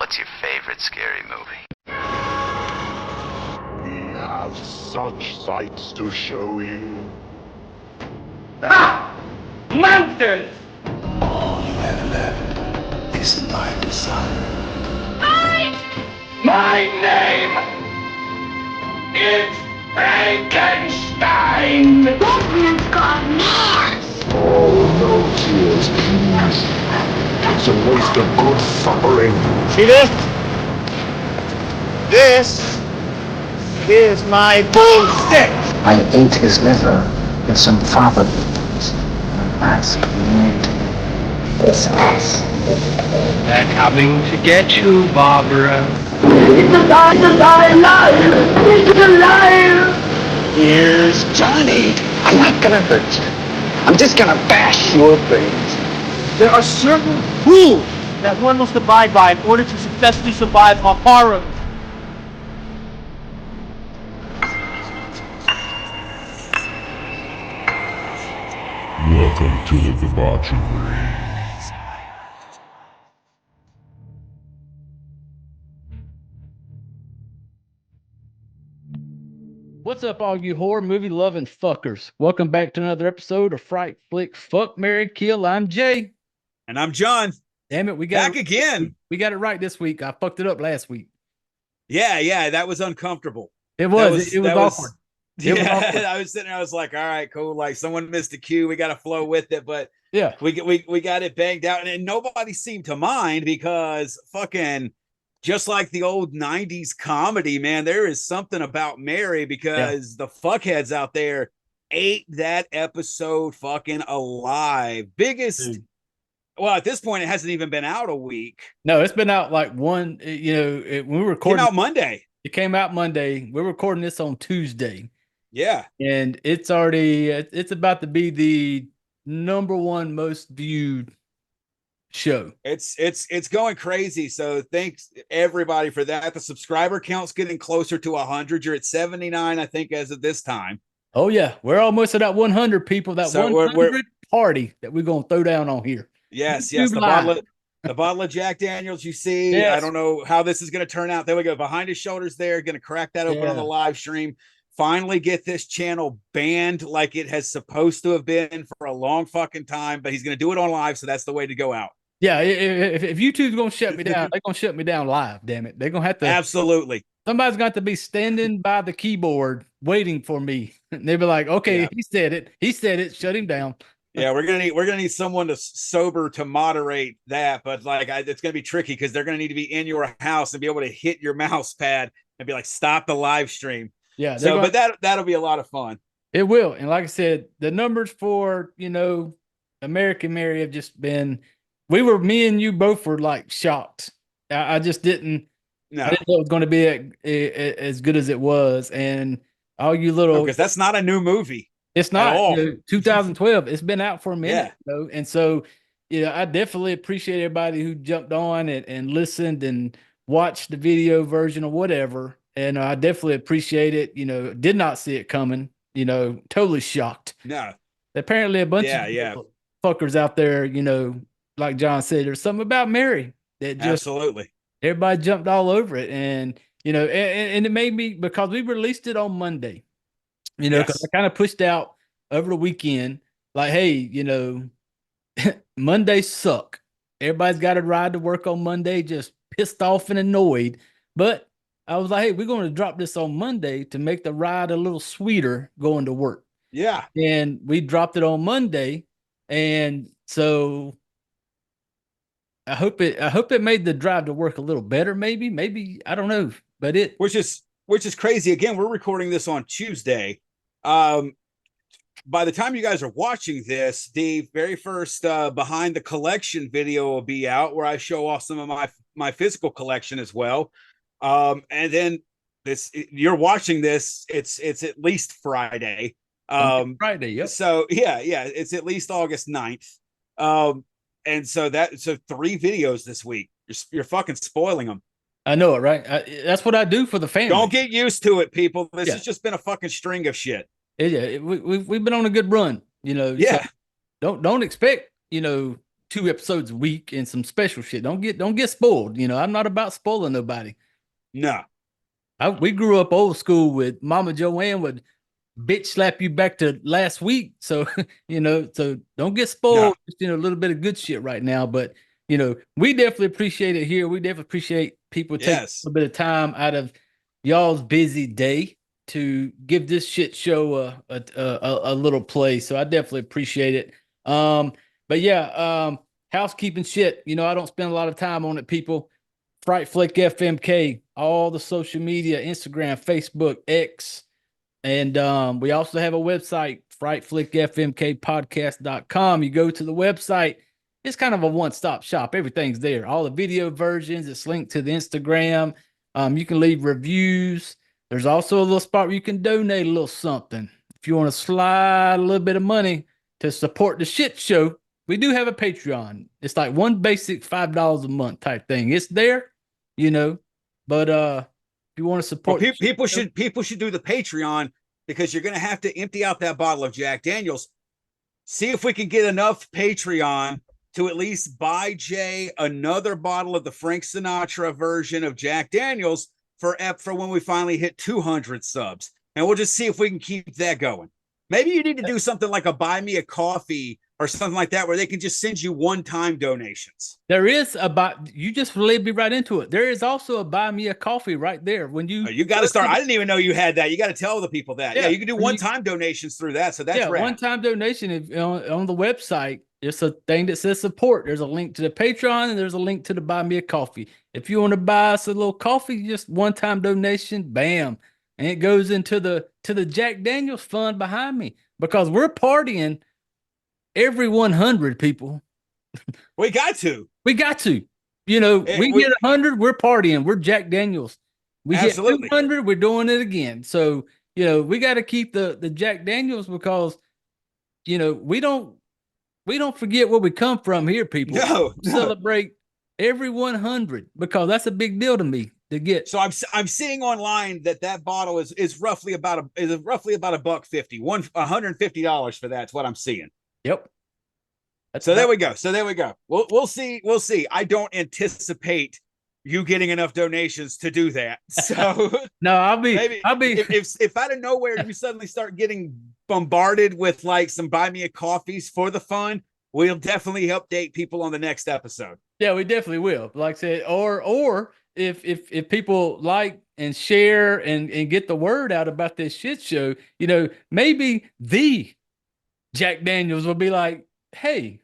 What's your favorite scary movie? We have such sights to show you. Ah! Monsters! All you have left is my desire. My name is Frankenstein! That man's gone mad! Oh, no tears, please. It's a waste of good suffering. See this? This is my bullshit! I ate his liver with some fava beans and asked me this house. They're coming to get you, Barbara. It's alive! It's alive! It's alive! Here's Johnny. I'm not gonna hurt you. I'm just gonna bash your brains. There are certain rules that one must abide by in order to successfully survive a horror. Welcome to the debauchery. What's up, all you horror movie loving fuckers? Welcome back to another episode of Fright Flick Fuck, Marry, Kill. I'm Jay. And I'm John. Damn it, we got back again. We got it right this week. I fucked it up last week. Yeah, that was uncomfortable. It was awkward. It was awkward. I was sitting there, I was like, all right, cool. Like someone missed a cue. We got to flow with it. But yeah, we got it banged out. And nobody seemed to mind because fucking just like the old 90s comedy, man, there is something about Mary because the fuckheads out there ate that episode fucking alive. Biggest. Dude. Well, at this point, it hasn't even been out a week. No, it's been out like when we were recording. It came out Monday. It came out Monday. We're recording this on Tuesday. Yeah. And it's about to be the #1 most viewed show. It's going crazy. So thanks everybody for that. The subscriber count's getting closer to 100. You're at 79, I think, as of this time. Oh yeah, we're almost at that 100 people. That 100 party that we're gonna throw down on here. Yes. The bottle of Jack Daniels you see. Yes. I don't know how this is going to turn out. There we go. Behind his shoulders there. Going to crack that open on the live stream. Finally get this channel banned like it has supposed to have been for a long fucking time. But he's going to do it on live, so that's the way to go out. Yeah, if YouTube's going to shut me down, they're going to shut me down live, damn it. They're going to have to. Absolutely. Somebody's got to be standing by the keyboard waiting for me. And they'll be like, okay, he said it, shut him down. Yeah, we're gonna need someone to sober to moderate that, but like it's gonna be tricky because they're gonna need to be in your house and be able to hit your mouse pad and be like, stop the live stream. Yeah. So, but that'll be a lot of fun. It will, and like I said, the numbers for American Mary have just been. Me and you both were like shocked. I just didn't. No. I didn't know it was going to be as good as it was, and all you little because that's not a new movie. It's not 2012. It's been out for a minute, and so I definitely appreciate everybody who jumped on and listened and watched the video version or whatever. And I definitely appreciate it. Did not see it coming. Totally shocked. No, apparently a bunch of fuckers out there. Like John said, there's something about Mary that just absolutely everybody jumped all over it, and and it made me because we released it on Monday. Because I kind of pushed out over the weekend, like, hey, Mondays suck. Everybody's got to ride to work on Monday, just pissed off and annoyed. But I was like, hey, we're going to drop this on Monday to make the ride a little sweeter going to work. Yeah. And we dropped it on Monday. And so I hope it made the drive to work a little better, maybe, I don't know. But which is crazy. Again, we're recording this on Tuesday. By the time you guys are watching this, the very first behind the collection video will be out where I show off some of my physical collection as well. And then you're watching this, it's at least Friday. Friday, yep. So it's at least August 9th. And so 3 videos this week. You're fucking spoiling them. I know it, right? That's what I do for the family. Don't get used to it, people. This has just been a fucking string of shit. We've been on a good run, Yeah. So don't expect 2 2 episodes a week and some special shit. Don't get spoiled. You know, I'm not about spoiling nobody. No. We grew up old school with Mama Joanne would bitch slap you back to last week. So, you know, so don't get spoiled. Just, you know, a little bit of good shit right now. But, you know, we definitely appreciate it here. We definitely appreciate people taking a little bit of time out of y'all's busy day to give this shit show a little play. So I definitely appreciate it. But yeah, housekeeping shit. You know, I don't spend a lot of time on it, people. Fright Flick FMK, all the social media, Instagram, Facebook, X. And we also have a website, frightflickfmkpodcast.com. You go to the website. It's kind of a one-stop shop. Everything's there. All the video versions. It's linked to the Instagram. You can leave reviews. There's also a little spot where you can donate a little something. If you want to slide a little bit of money to support the shit show, we do have a Patreon. It's like one basic $5 a month type thing. It's there, you know. But if you want to support, people should do the Patreon, because you're going to have to empty out that bottle of Jack Daniels. See if we can get enough Patreon to at least buy Jay another bottle of the Frank Sinatra version of Jack Daniels for when we finally hit 200 subs. And we'll just see if we can keep that going. Maybe you need to do something like a buy me a coffee or something like that, where they can just send you one-time donations. There is you just led me right into it. There is also a buy me a coffee right there. When you got to start. I didn't even know you had that. You got to tell the people that. Yeah, you can do one-time donations through that. So that's rad. One-time donation on the website. It's a thing that says support. There's a link to the Patreon and there's a link to the buy me a coffee. If you want to buy us a little coffee, just one-time donation, bam. And it goes into the Jack Daniels fund behind me, because we're partying every 100 people. We got to. You know, we get 100, we're partying. We're Jack Daniels. We absolutely. get 200, we're doing it again. So, you know, we got to keep the Jack Daniels, because, you know, we don't forget where we come from here, people. No. Celebrate every 100, because that's a big deal to me to get. So I'm seeing online that bottle is roughly about $1.50, $150 for that's what I'm seeing. Yep. There we go. We'll see. I don't anticipate you getting enough donations to do that. So no, I'll be if out of nowhere you suddenly start getting bombarded with like some buy me a coffees for the fun, we'll definitely update people on the next episode. Yeah, we definitely will. Like I said, or if people like and share and get the word out about this shit show, you know, maybe the Jack Daniels will be like, hey,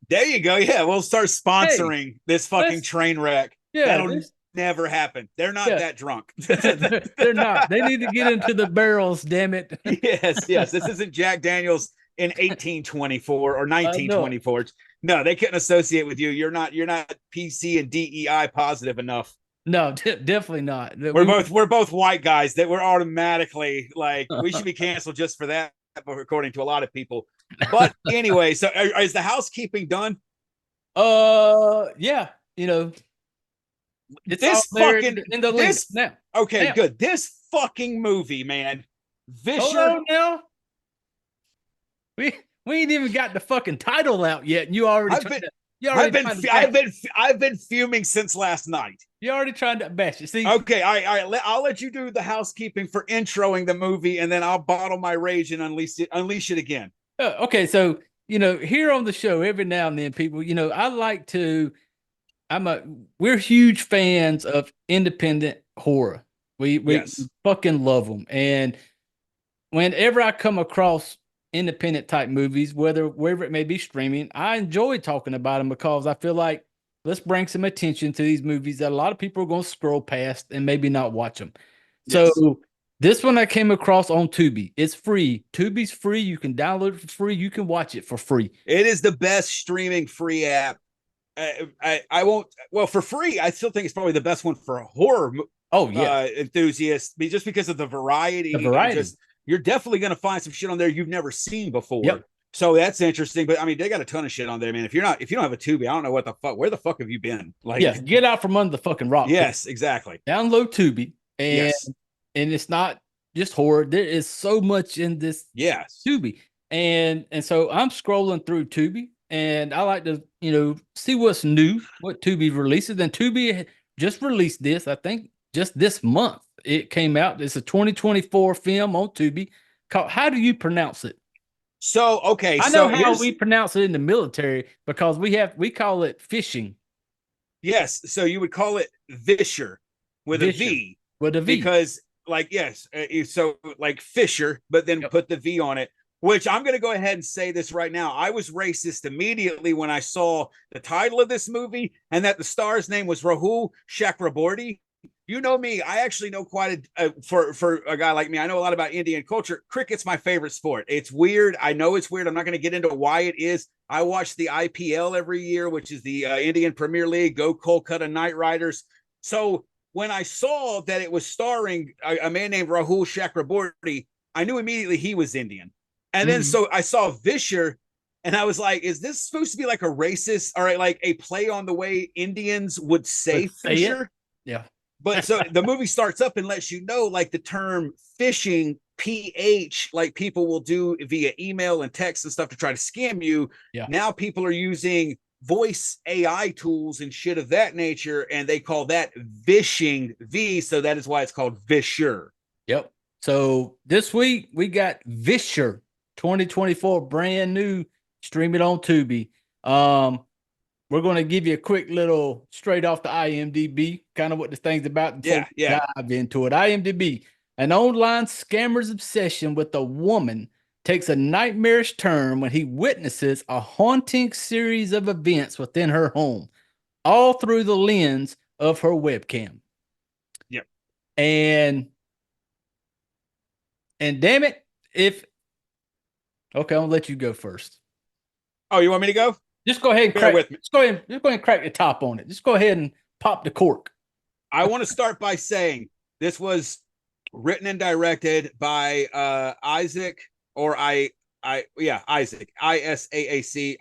there you go. Yeah, we'll start sponsoring this fucking train wreck. Yeah, that'll never happen. They're not that drunk. They're not. They need to get into the barrels, damn it. Yes. This isn't Jack Daniels in 1824 or 1924. No, they couldn't associate with you. You're not PC and DEI positive enough. No, definitely not. We're both white guys that we're automatically like, we should be canceled just for that, according to a lot of people. But anyway, so is the housekeeping done? Yeah, you know, it's this fucking in the list now. Okay, good. This fucking movie, man. Visher. Hold on now. We ain't even got the fucking title out yet, and you already. I've been fuming since last night. You already trying to bash it. See? Okay, all right. I'll let you do the housekeeping for introing the movie, and then I'll bottle my rage and unleash it again. Okay, so you know, here on the show, every now and then, people, you know, we're huge fans of independent horror. We fucking love them, and whenever I come across independent type movies, wherever it may be streaming, I enjoy talking about them, because I feel like let's bring some attention to these movies that a lot of people are going to scroll past and maybe not watch them. Yes. So this one I came across on Tubi. It's free. Tubi's free. You can download it for free. You can watch it for free. It is the best streaming free app. For free, I still think it's probably the best one for a horror enthusiasts, just because of the variety. You're definitely going to find some shit on there you've never seen before. Yep. So that's interesting. But I mean, they got a ton of shit on there, man. If you don't have a Tubi, I don't know where the fuck have you been? Like, get out from under the fucking rock. Yes, exactly. Download Tubi, and it's not just horror. There is so much in this Tubi, and so I'm scrolling through Tubi, and I like to, see what's new, what Tubi releases. And Tubi just released this, I think, just this month. It came out. It's a 2024 film on Tubi called, how do you pronounce it? So, okay. I know how we pronounce it in the military because we call it fishing. Yes. So you would call it Visher with a V. With a V. Because, like, yes. So, like Fisher, but then put the V on it, which I'm going to go ahead and say this right now. I was racist immediately when I saw the title of this movie and that the star's name was Rahul Chakraborty. You know me, I actually know quite for a guy like me, I know a lot about Indian culture. Cricket's my favorite sport. It's weird. I know it's weird. I'm not going to get into why it is. I watch the IPL every year, which is the Indian Premier League, go Kolkata Knight Riders. So when I saw that it was starring a man named Rahul Chakraborty, I knew immediately he was Indian. And then so I saw Visher, and I was like, is this supposed to be like a racist, all right, like a play on the way Indians would say Fisher? Yeah. But so the movie starts up and lets you know, like, the term phishing, PH, like people will do via email and text and stuff to try to scam you. Yeah. Now people are using voice AI tools and shit of that nature, and they call that vishing, V. So that is why it's called Visher. Yep. So this week we got Visher 2024, brand new, stream it on Tubi. We're going to give you a quick little straight off the IMDb, kind of what the thing's about. Yeah. Dive into it. IMDb, an online scammer's obsession with a woman takes a nightmarish turn when he witnesses a haunting series of events within her home, all through the lens of her webcam. Yep. And damn it, okay, I'll let you go first. Oh, you want me to go? Just go ahead and Bear with me. Just go ahead and crack the top on it. Just go ahead and pop the cork. I want to start by saying this was written and directed by Isaac, ISAAC.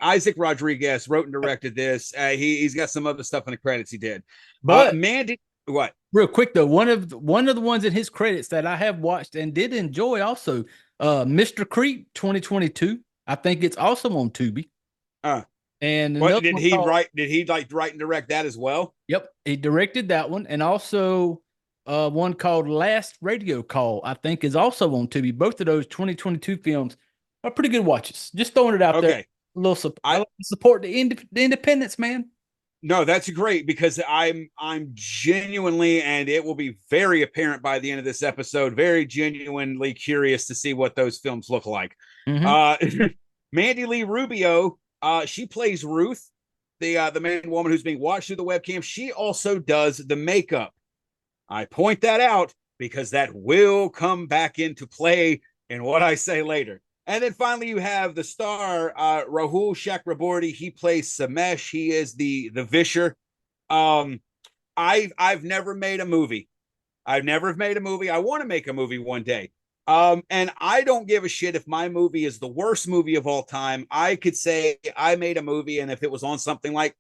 Isaac Rodriguez wrote and directed this. He's got some other stuff in the credits he did. But Mandy, what? Real quick though, one of the ones in his credits that I have watched and did enjoy also, Mr. Creep 2022. I think it's also on Tubi. And what did he write? Did he write and direct that as well? Yep, he directed that one, and also one called Last Radio Call, I think, is also on Tubi. Both of those 2022 films are pretty good watches. Just throwing it out there. A little support the independence, man. No, that's great, because I'm genuinely, and it will be very apparent by the end of this episode, very genuinely curious to see what those films look like. Mandy Lee Rubio. She plays Ruth, the main woman who's being watched through the webcam. She also does the makeup. I point that out because that will come back into play in what I say later. And then finally, you have the star, Rahul Chakraborty. He plays Samesh. He is the Visher. I've never made a movie. I want to make a movie one day. And I don't give a shit if my movie is the worst movie of all time. I could say I made a movie, and if it was on something like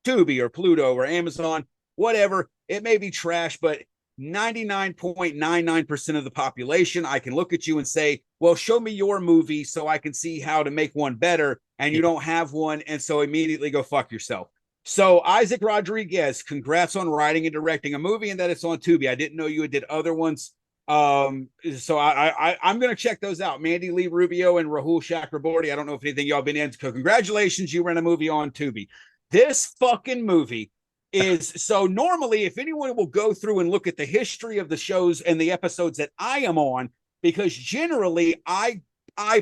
Tubi or Pluto or Amazon, whatever, it may be trash, but 99.99% of the population, I can look at you and say, well, show me your movie so I can see how to make one better. And you don't have one. And so immediately go fuck yourself. So Isaac Rodriguez, congrats on writing and directing a movie and that it's on Tubi. I didn't know you did other ones. So I'm going to check those out. Mandy Lee Rubio and Rahul Chakraborty. I don't know if anything y'all been in. Congratulations, you ran a movie on Tubi. This fucking movie is, so normally if anyone will go through and look at the history of the shows and the episodes that I am on, because generally I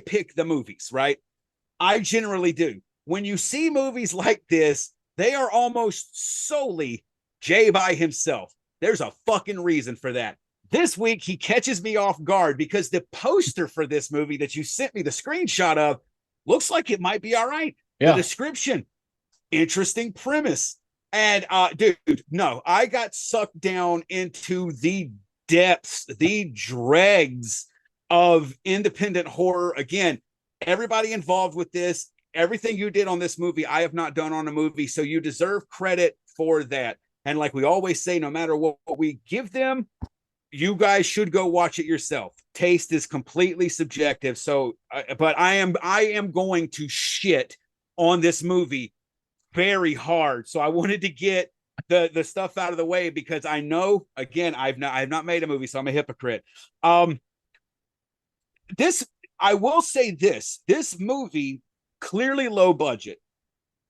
pick the movies, right? I generally do. When you see movies like this, they are almost solely Jay by himself. There's a fucking reason for that. This week, he catches me off guard because the poster for this movie that you sent me the screenshot of looks like it might be all right. Yeah. The description, interesting premise. And dude, no, I got sucked down into the depths, the dregs of independent horror. Again, everybody involved with this, everything you did on this movie, I have not done on a movie. So you deserve credit for that. And like we always say, no matter what we give them, you guys should go watch it yourself. Taste is completely subjective. So, but I am going to shit on this movie very hard. So I wanted to get the stuff out of the way because I know, again, I have not made a movie, so I'm a hypocrite. I will say this movie clearly low budget,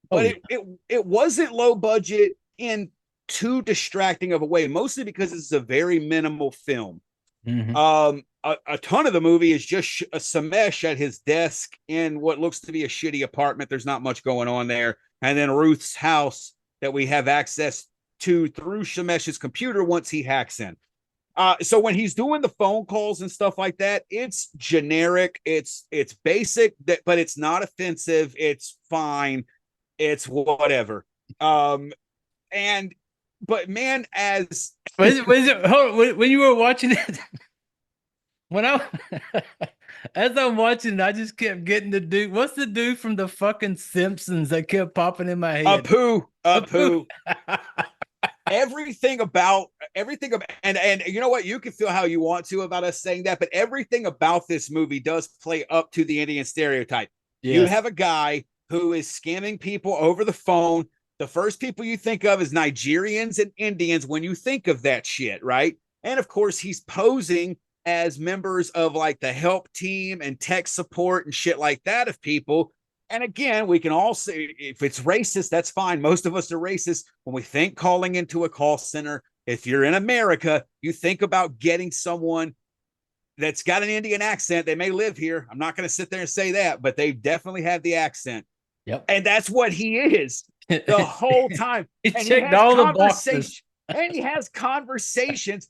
but it wasn't low budget in too distracting of a way, mostly because it's a very minimal film. Mm-hmm. A ton of the movie is just a Samesh at his desk in what looks to be a shitty apartment. There's not much going on there. And then Ruth's house that we have access to through Samesh's computer once he hacks in. So when he's doing the phone calls and stuff like that, it's generic, it's basic, but it's not offensive. It's fine. It's whatever. But man, as when you were watching it, as I'm watching, I just kept getting the dude. What's the dude from the fucking Simpsons that kept popping in my head? Apu. Everything about and you know what, you can feel how you want to about us saying that, but everything about this movie does play up to the Indian stereotype. Yes. You have a guy who is scamming people over the phone. The first people you think of is Nigerians and Indians when you think of that shit, right? And of course, he's posing as members of like the help team and tech support and shit like that of people. And again, we can all say if it's racist, that's fine. Most of us are racist. When we think calling into a call center, if you're in America, you think about getting someone that's got an Indian accent. They may live here. I'm not going to sit there and say that, but they definitely have the accent. Yep. And that's what he is the whole time. He checked all the boxes. And he has conversations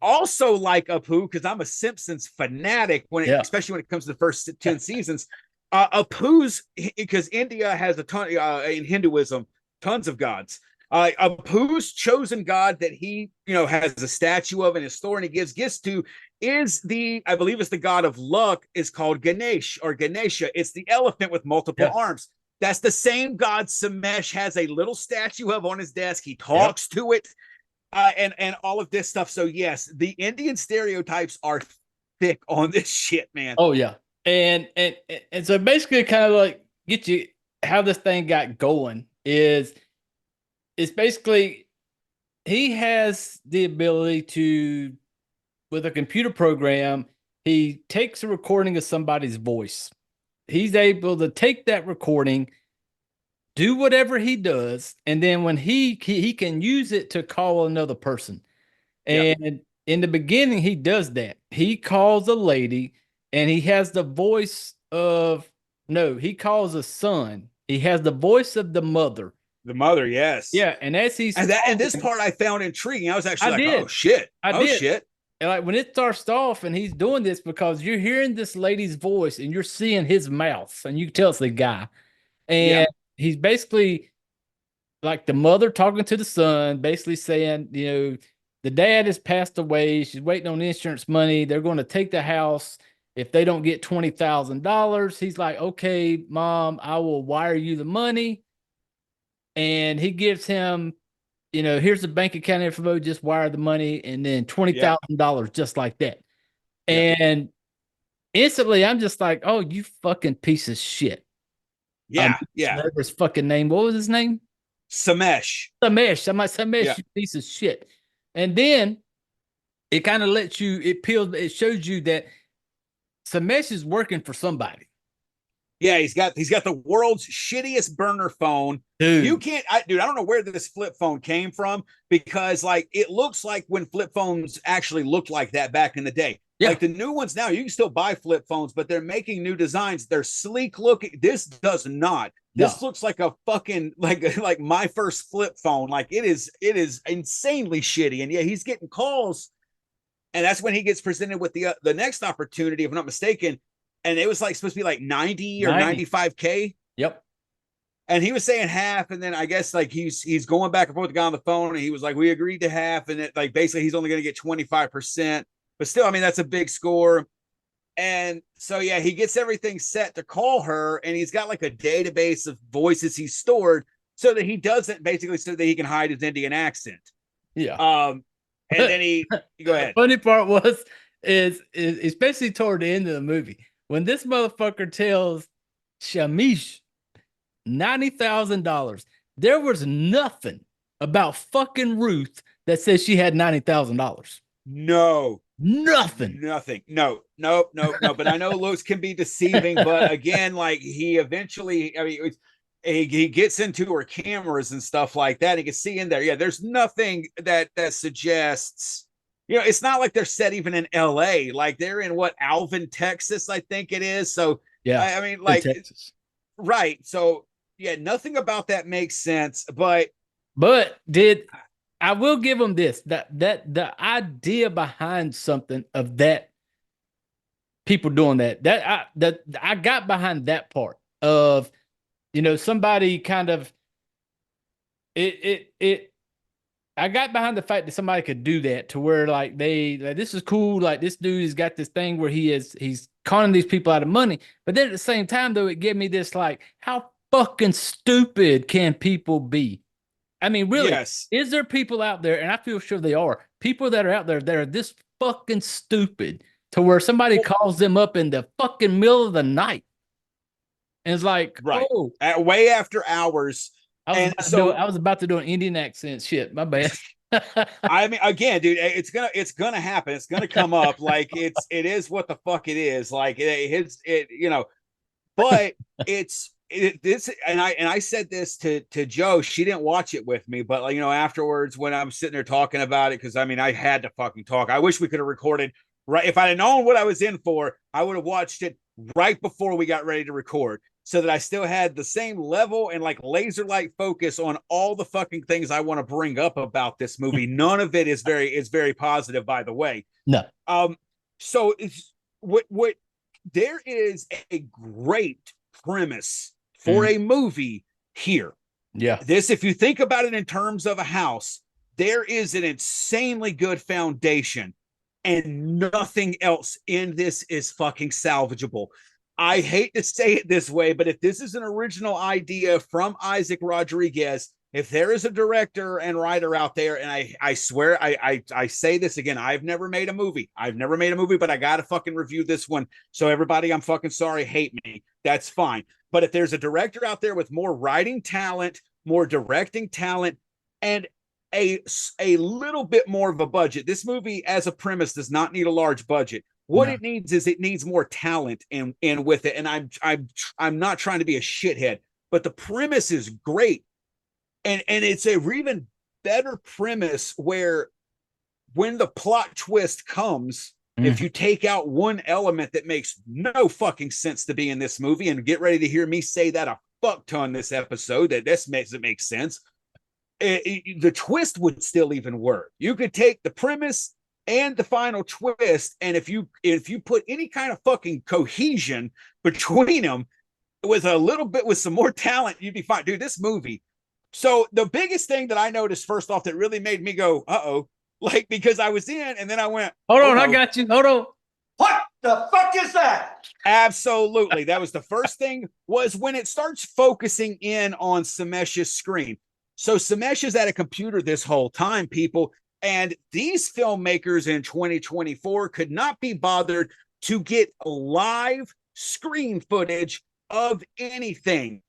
also like Apu, because I'm a Simpsons fanatic especially when it comes to the first 10 seasons. Apu's, because India has a ton in Hinduism, tons of gods. Apu's chosen god that he has a statue of in his store and he gives gifts to is I believe it's the god of luck, is called Ganesha. It's the elephant with multiple arms. That's the same god Samesh has a little statue of on his desk. He talks to it, and all of this stuff. So yes, the Indian stereotypes are thick on this shit, man. Oh yeah. And so basically kind of like get you how this thing got going is it's basically he has the ability to, with a computer program, he takes a recording of somebody's voice. He's able to take that recording, do whatever he does, and then when he can use it to call another person. And in the beginning, he does that. He calls a lady. And he has the voice of he calls a son. He has the voice of the mother. The mother, yes. Yeah, and as he's and this part I found intriguing. I was actually oh shit. Shit. And like when it starts off and he's doing this because you're hearing this lady's voice and you're seeing his mouth and you can tell it's the guy. And he's basically like the mother talking to the son, basically saying, the dad has passed away. She's waiting on insurance money. They're going to take the house. If they don't get $20,000, he's like, okay, mom, I will wire you the money. And he gives him, here's the bank account info, just wire the money. And then $20,000 just like that. And instantly I'm just like, oh, you fucking piece of shit. Remember his fucking name. What was his name? Samesh. I'm like, Samesh, you piece of shit. And then it kind of it shows you that Samesh is working for somebody. Yeah, he's got the world's shittiest burner phone. Dude. I don't know where this flip phone came from because like it looks like when flip phones actually looked like that back in the day. Yeah. Like the new ones now, you can still buy flip phones, but they're making new designs. They're sleek looking. This does not. This looks like a fucking like my first flip phone. Like it is insanely shitty. And he's getting calls. And that's when he gets presented with the next opportunity, if I'm not mistaken. And it was like supposed to be like 90 or 95K. Yep. And he was saying half. And then I guess like he's going back and forth with the guy on the phone. And he was like, we agreed to half. And it like basically he's only going to get 25%. But still, I mean, that's a big score. And so, he gets everything set to call her. And he's got like a database of voices he's stored so that he doesn't basically so that he can hide his Indian accent. Yeah. And then go ahead. The funny part is especially toward the end of the movie when this motherfucker tells Shamish, $90,000. There was nothing about fucking Ruth that says she had $90,000. No. Nothing. No. But I know looks can be deceiving. But again, like he eventually, I mean, he gets into her cameras and stuff like that. You can see in there, yeah, there's nothing that suggests, you know, it's not like they're set even in LA. Like they're in Alvin, Texas, I think it is. So yeah, I mean, like, Texas. Right. So yeah, nothing about that makes sense. But I will give them this, that the idea behind something of that, people doing that I got behind that part of, you know, somebody kind of I got behind the fact that somebody could do that to where like this is cool. Like this dude has got this thing where he's conning these people out of money. But then at the same time though, it gave me this like, how fucking stupid can people be? I mean, really, yes. Is there people out there, and I feel sure they are, people that are out there that are this fucking stupid to where somebody calls them up in the fucking middle of the night and it's like, right. Oh, way after hours. I was about to do an Indian accent. Shit, my bad. I mean, again, dude, it's gonna happen. It's gonna come up. Like it is what the fuck it is. Like it you know, but this, and I said this to Joe. She didn't watch it with me, but like, you know, afterwards when I'm sitting there talking about it, because I mean, I had to fucking talk. I wish we could have recorded right. If I'd have known what I was in for, I would have watched it right before we got ready to record, so that I still had the same level and like laser light focus on all the fucking things I want to bring up about this movie. None of it is very positive, by the way. No. So it's what there is a great premise for a movie here. Yeah. This, if you think about it in terms of a house, there is an insanely good foundation, and nothing else in this is fucking salvageable. I hate to say it this way, but if this is an original idea from Isaac Rodriguez, if there is a director and writer out there, and I swear, I say this again, I've never made a movie, but I got to fucking review this one. So everybody, I'm fucking sorry, hate me. That's fine. But if there's a director out there with more writing talent, more directing talent, and a little bit more of a budget, this movie as a premise does not need a large budget. What it needs is it needs more talent in with it. And I'm not trying to be a shithead, but the premise is great. And it's a even better premise where when the plot twist comes, if you take out one element that makes no fucking sense to be in this movie, and get ready to hear me say that a fuck ton this episode, that this makes it make sense, the twist would still even work. You could take the premise and the final twist, and if you put any kind of fucking cohesion between them with some more talent, you'd be fine. Dude, this movie. So the biggest thing that I noticed first off that really made me go, uh-oh, like, because I was in and then I went, hold on, I got you. Hold on. What the fuck is that? Absolutely. That was the first thing, was when it starts focusing in on Samesh's screen. So Samesh is at a computer this whole time, people. And these filmmakers in 2024 could not be bothered to get live screen footage of anything.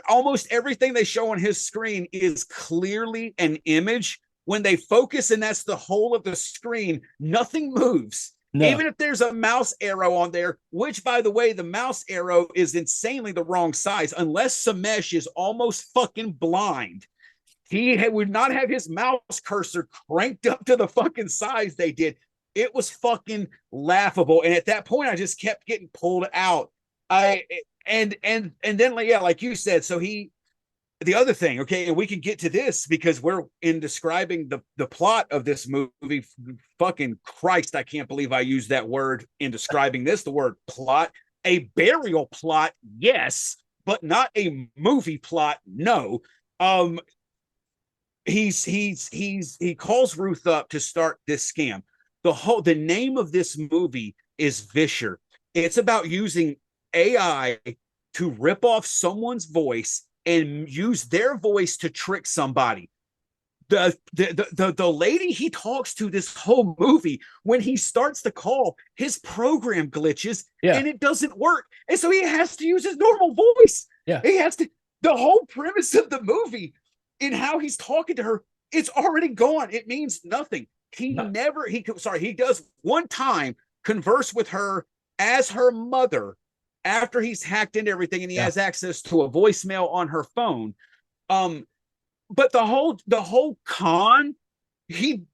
Almost everything they show on his screen is clearly an image. When they focus, and that's the whole of the screen, nothing moves. No. Even if there's a mouse arrow on there, which, by the way, the mouse arrow is insanely the wrong size, unless Samesh is almost fucking blind. He would not have his mouse cursor cranked up to the fucking size they did. It was fucking laughable. And at that point, I just kept getting pulled out. And then, yeah, like you said, so the other thing, okay, and we can get to this because we're in describing the plot of this movie. Fucking Christ, I can't believe I used that word in describing this, the word plot. A burial plot, yes, but not a movie plot, no. He calls Ruth up to start this scam. The name of this movie is Visher. It's about using AI to rip off someone's voice and use their voice to trick somebody. The lady he talks to this whole movie, when he starts the call, his program glitches and it doesn't work. And so he has to use his normal voice. Yeah. He has to, the whole premise of the movie in how he's talking to her, it's already gone. It means nothing. He does one time converse with her as her mother after he's hacked into everything and he has access to a voicemail on her phone. But the whole con, he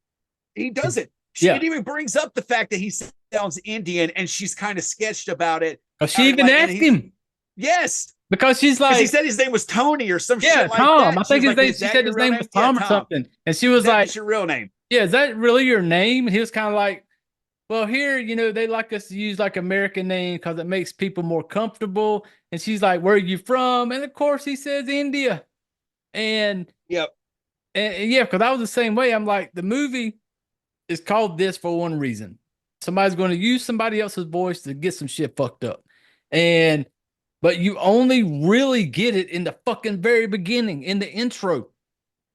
doesn't. She even brings up the fact that he sounds Indian and she's kind of sketched about it. She even asked him. Yes. Because she's like, he said his name was Tony or some shit like Tom. that. I think she said his name was Tom or something. And she was like, "That's your real name." Yeah, is that really your name? And he was kind of like, well, here, they like us to use like American name because it makes people more comfortable. And she's like, where are you from? And of course he says India. And yeah, because I was the same way. I'm like, the movie is called this for one reason. Somebody's going to use somebody else's voice to get some shit fucked up. But you only really get it in the fucking very beginning, in the intro.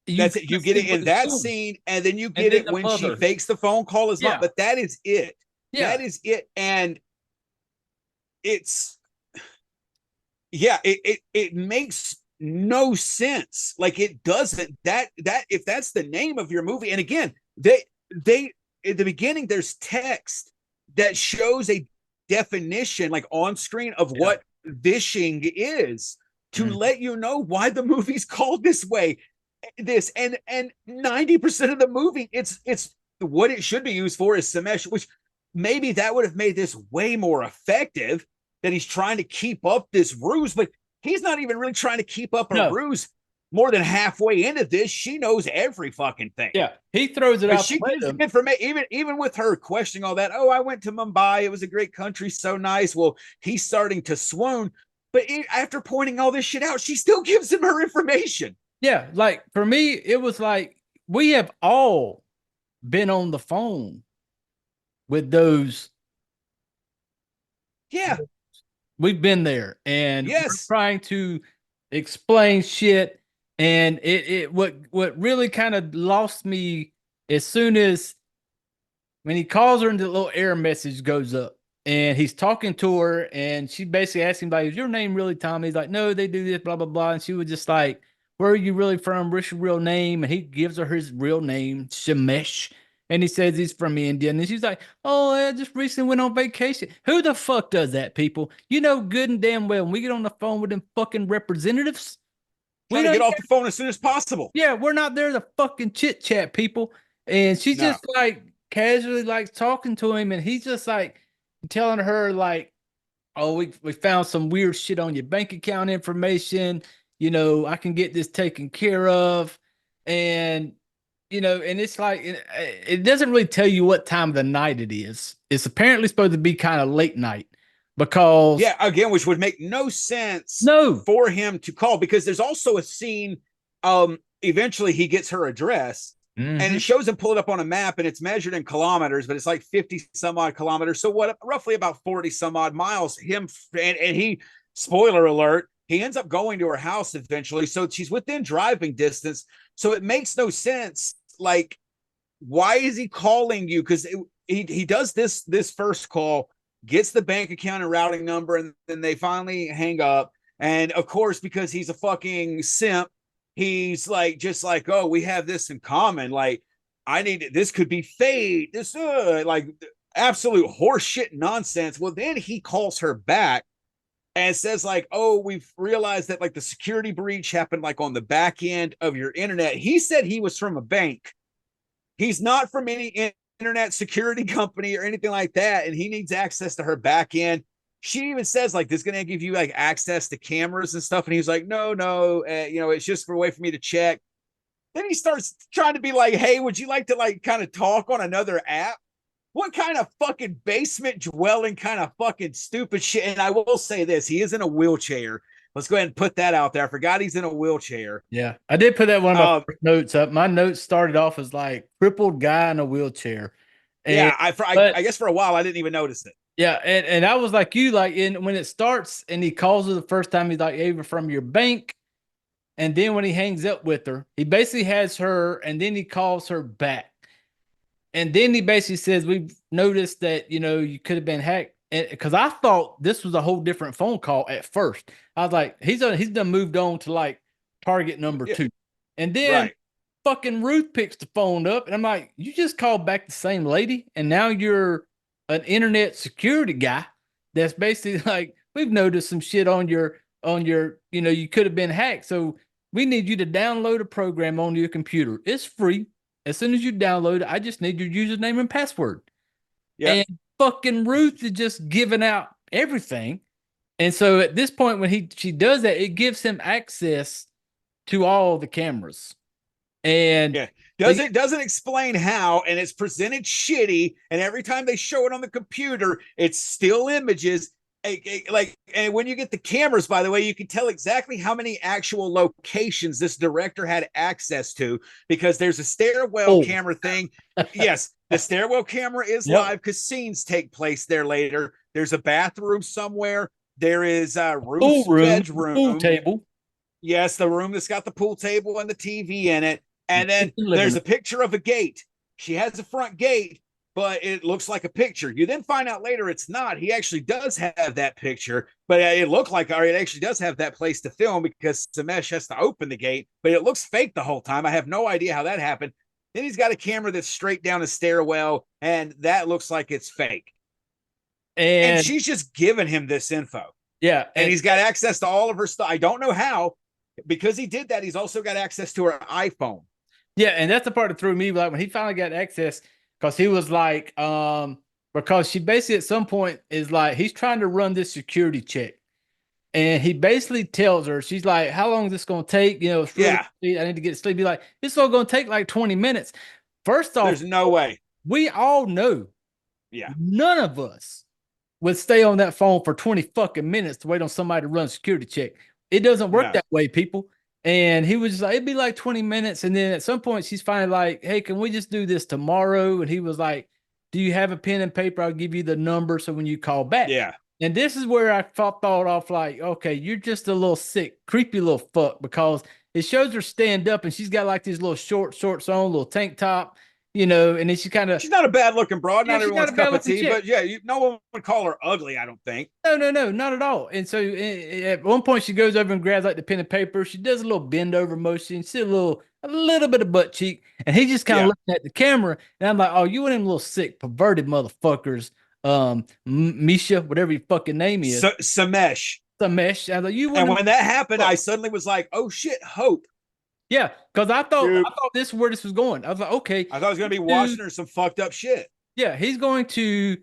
That's it. You get it in that scene, and then you get it when she fakes the phone call as well. But that is it. Yeah. That is it. And it's, it makes no sense. Like, it doesn't. That if that's the name of your movie, and again, they at the beginning, there's text that shows a definition, like on screen, of what vishing is to let you know why the movie's called this way. This and 90% of the movie, it's what it should be used for is Samesh, which maybe that would have made this way more effective, that he's trying to keep up this ruse, but he's not even really trying to keep up a ruse. More than halfway into this, she knows every fucking thing. Yeah, he throws it out. She gives information, even with her questioning all that. Oh, I went to Mumbai. It was a great country, so nice. Well, he's starting to swoon, but after pointing all this shit out, she still gives him her information. Yeah, like for me, it was like we have all been on the phone with those. Yeah, we've been there, and we're trying to explain shit. And what really kind of lost me as soon as when he calls her and the little error message goes up and he's talking to her and she basically asks him, like, is your name really Tom? He's like, no, they do this, blah, blah, blah. And she was just like, where are you really from? What's your real name? And he gives her his real name, Shamesh. And he says he's from India. And she's like, oh, I just recently went on vacation. Who the fuck does that, people? You know good and damn well when we get on the phone with them fucking representatives, we get off the phone as soon as possible. Yeah, we're not there to fucking chit chat, people. And she's just like casually like talking to him, and he's just like telling her like, "Oh, we found some weird shit on your bank account information. I can get this taken care of." And and it's like it doesn't really tell you what time of the night it is. It's apparently supposed to be kind of late night. Because again, which would make no sense for him to call, because there's also a scene. Eventually he gets her address and it shows him pull it up on a map, and it's measured in kilometers, but it's like 50 some odd kilometers. So roughly about 40 some odd miles. And he, spoiler alert, he ends up going to her house eventually. So she's within driving distance. So it makes no sense. Like, why is he calling you? Because he does this first call, gets the bank account and routing number, and then they finally hang up. And of course, because he's a fucking simp, he's like, just like, oh, we have this in common. Like, this could be fate. This, like, absolute horseshit nonsense. Well, then he calls her back and says like, oh, we've realized that like the security breach happened like on the back end of your internet. He said he was from a bank. He's not from any internet security company or anything like that, and he needs access to her back end. She even says like, this is going to give you like access to cameras and stuff, and he's like, no, it's just for a way for me to check. Then he starts trying to be like, hey, would you like to like kind of talk on another app? What kind of fucking basement dwelling kind of fucking stupid shit? And I will say this, he is in a wheelchair. Let's go ahead and put that out there. I forgot he's in a wheelchair. Yeah, I did put that one of my notes up. My notes started off as like crippled guy in a wheelchair. And, I guess for a while I didn't even notice it. Yeah, and I was like you, like when it starts and he calls her the first time, he's like, even from your bank. And then when he hangs up with her, he basically has her, and then he calls her back. And then he basically says, we've noticed that, you could have been hacked. because I thought this was a whole different phone call at first. I was like, he's done moved on to like target number 2. And then fucking Ruth picks the phone up, and I'm like, you just called back the same lady, and now you're an internet security guy that's basically like, we've noticed some shit on your, you could have been hacked. So we need you to download a program on your computer. It's free. As soon as you download it, I just need your username and password. Yeah. And fucking Ruth is just giving out everything. And so at this point, when she does that, it gives him access to all the cameras. And doesn't explain how, and it's presented shitty. And every time they show it on the computer, it's still images. And when you get the cameras, by the way, you can tell exactly how many actual locations this director had access to, because there's a stairwell camera thing. Yes, the stairwell camera is live because scenes take place there later. There's a bathroom somewhere. There is a Ruth's bedroom. Pool table. Yes, the room that's got the pool table and the TV in it. And then there's a picture of a gate. She has a front gate, but it looks like a picture. You then find out later it's not. He actually does have that picture, but it looked like it actually does have that place to film, because Samesh has to open the gate, but it looks fake the whole time. I have no idea how that happened. Then he's got a camera that's straight down a stairwell, and that looks like it's fake. And she's just giving him this info. Yeah. And he's got access to all of her stuff. I don't know how. Because he did that, he's also got access to her iPhone. Yeah, and that's the part that threw me, like when he finally got access, because he was like, because she basically at some point is like, he's trying to run this security check. And he basically tells her, she's like, how long is this going to take? It's really late. I need to get to sleep. Be like, it's all going to take like 20 minutes. First off, there's no way. We all know. Yeah. None of us would stay on that phone for 20 fucking minutes to wait on somebody to run a security check. It doesn't work that way, people. And he was just like, it'd be like 20 minutes. And then at some point, she's finally like, hey, can we just do this tomorrow? And he was like, do you have a pen and paper? I'll give you the number. So when you call back. Yeah. And this is where I thought off like, okay, you're just a little sick, creepy little fuck, because it shows her stand up and she's got like these little shorts on, little tank top, and then she's not a bad looking broad, not everyone's cup of tea, but no one would call her ugly, I don't think. No, not at all. And so at one point she goes over and grabs like the pen and paper. She does a little bend over motion, see a little bit of butt cheek, and he just kind of looking at the camera, and I'm like, oh, you one of them little sick, perverted motherfuckers, Misha, whatever your fucking name is. Samesh. I was like, and when that happened, I suddenly was like, oh shit, Hope. Yeah, because I thought this is where this was going. I was like, okay. I thought I was going to be watching her some fucked up shit. Yeah, he's going to,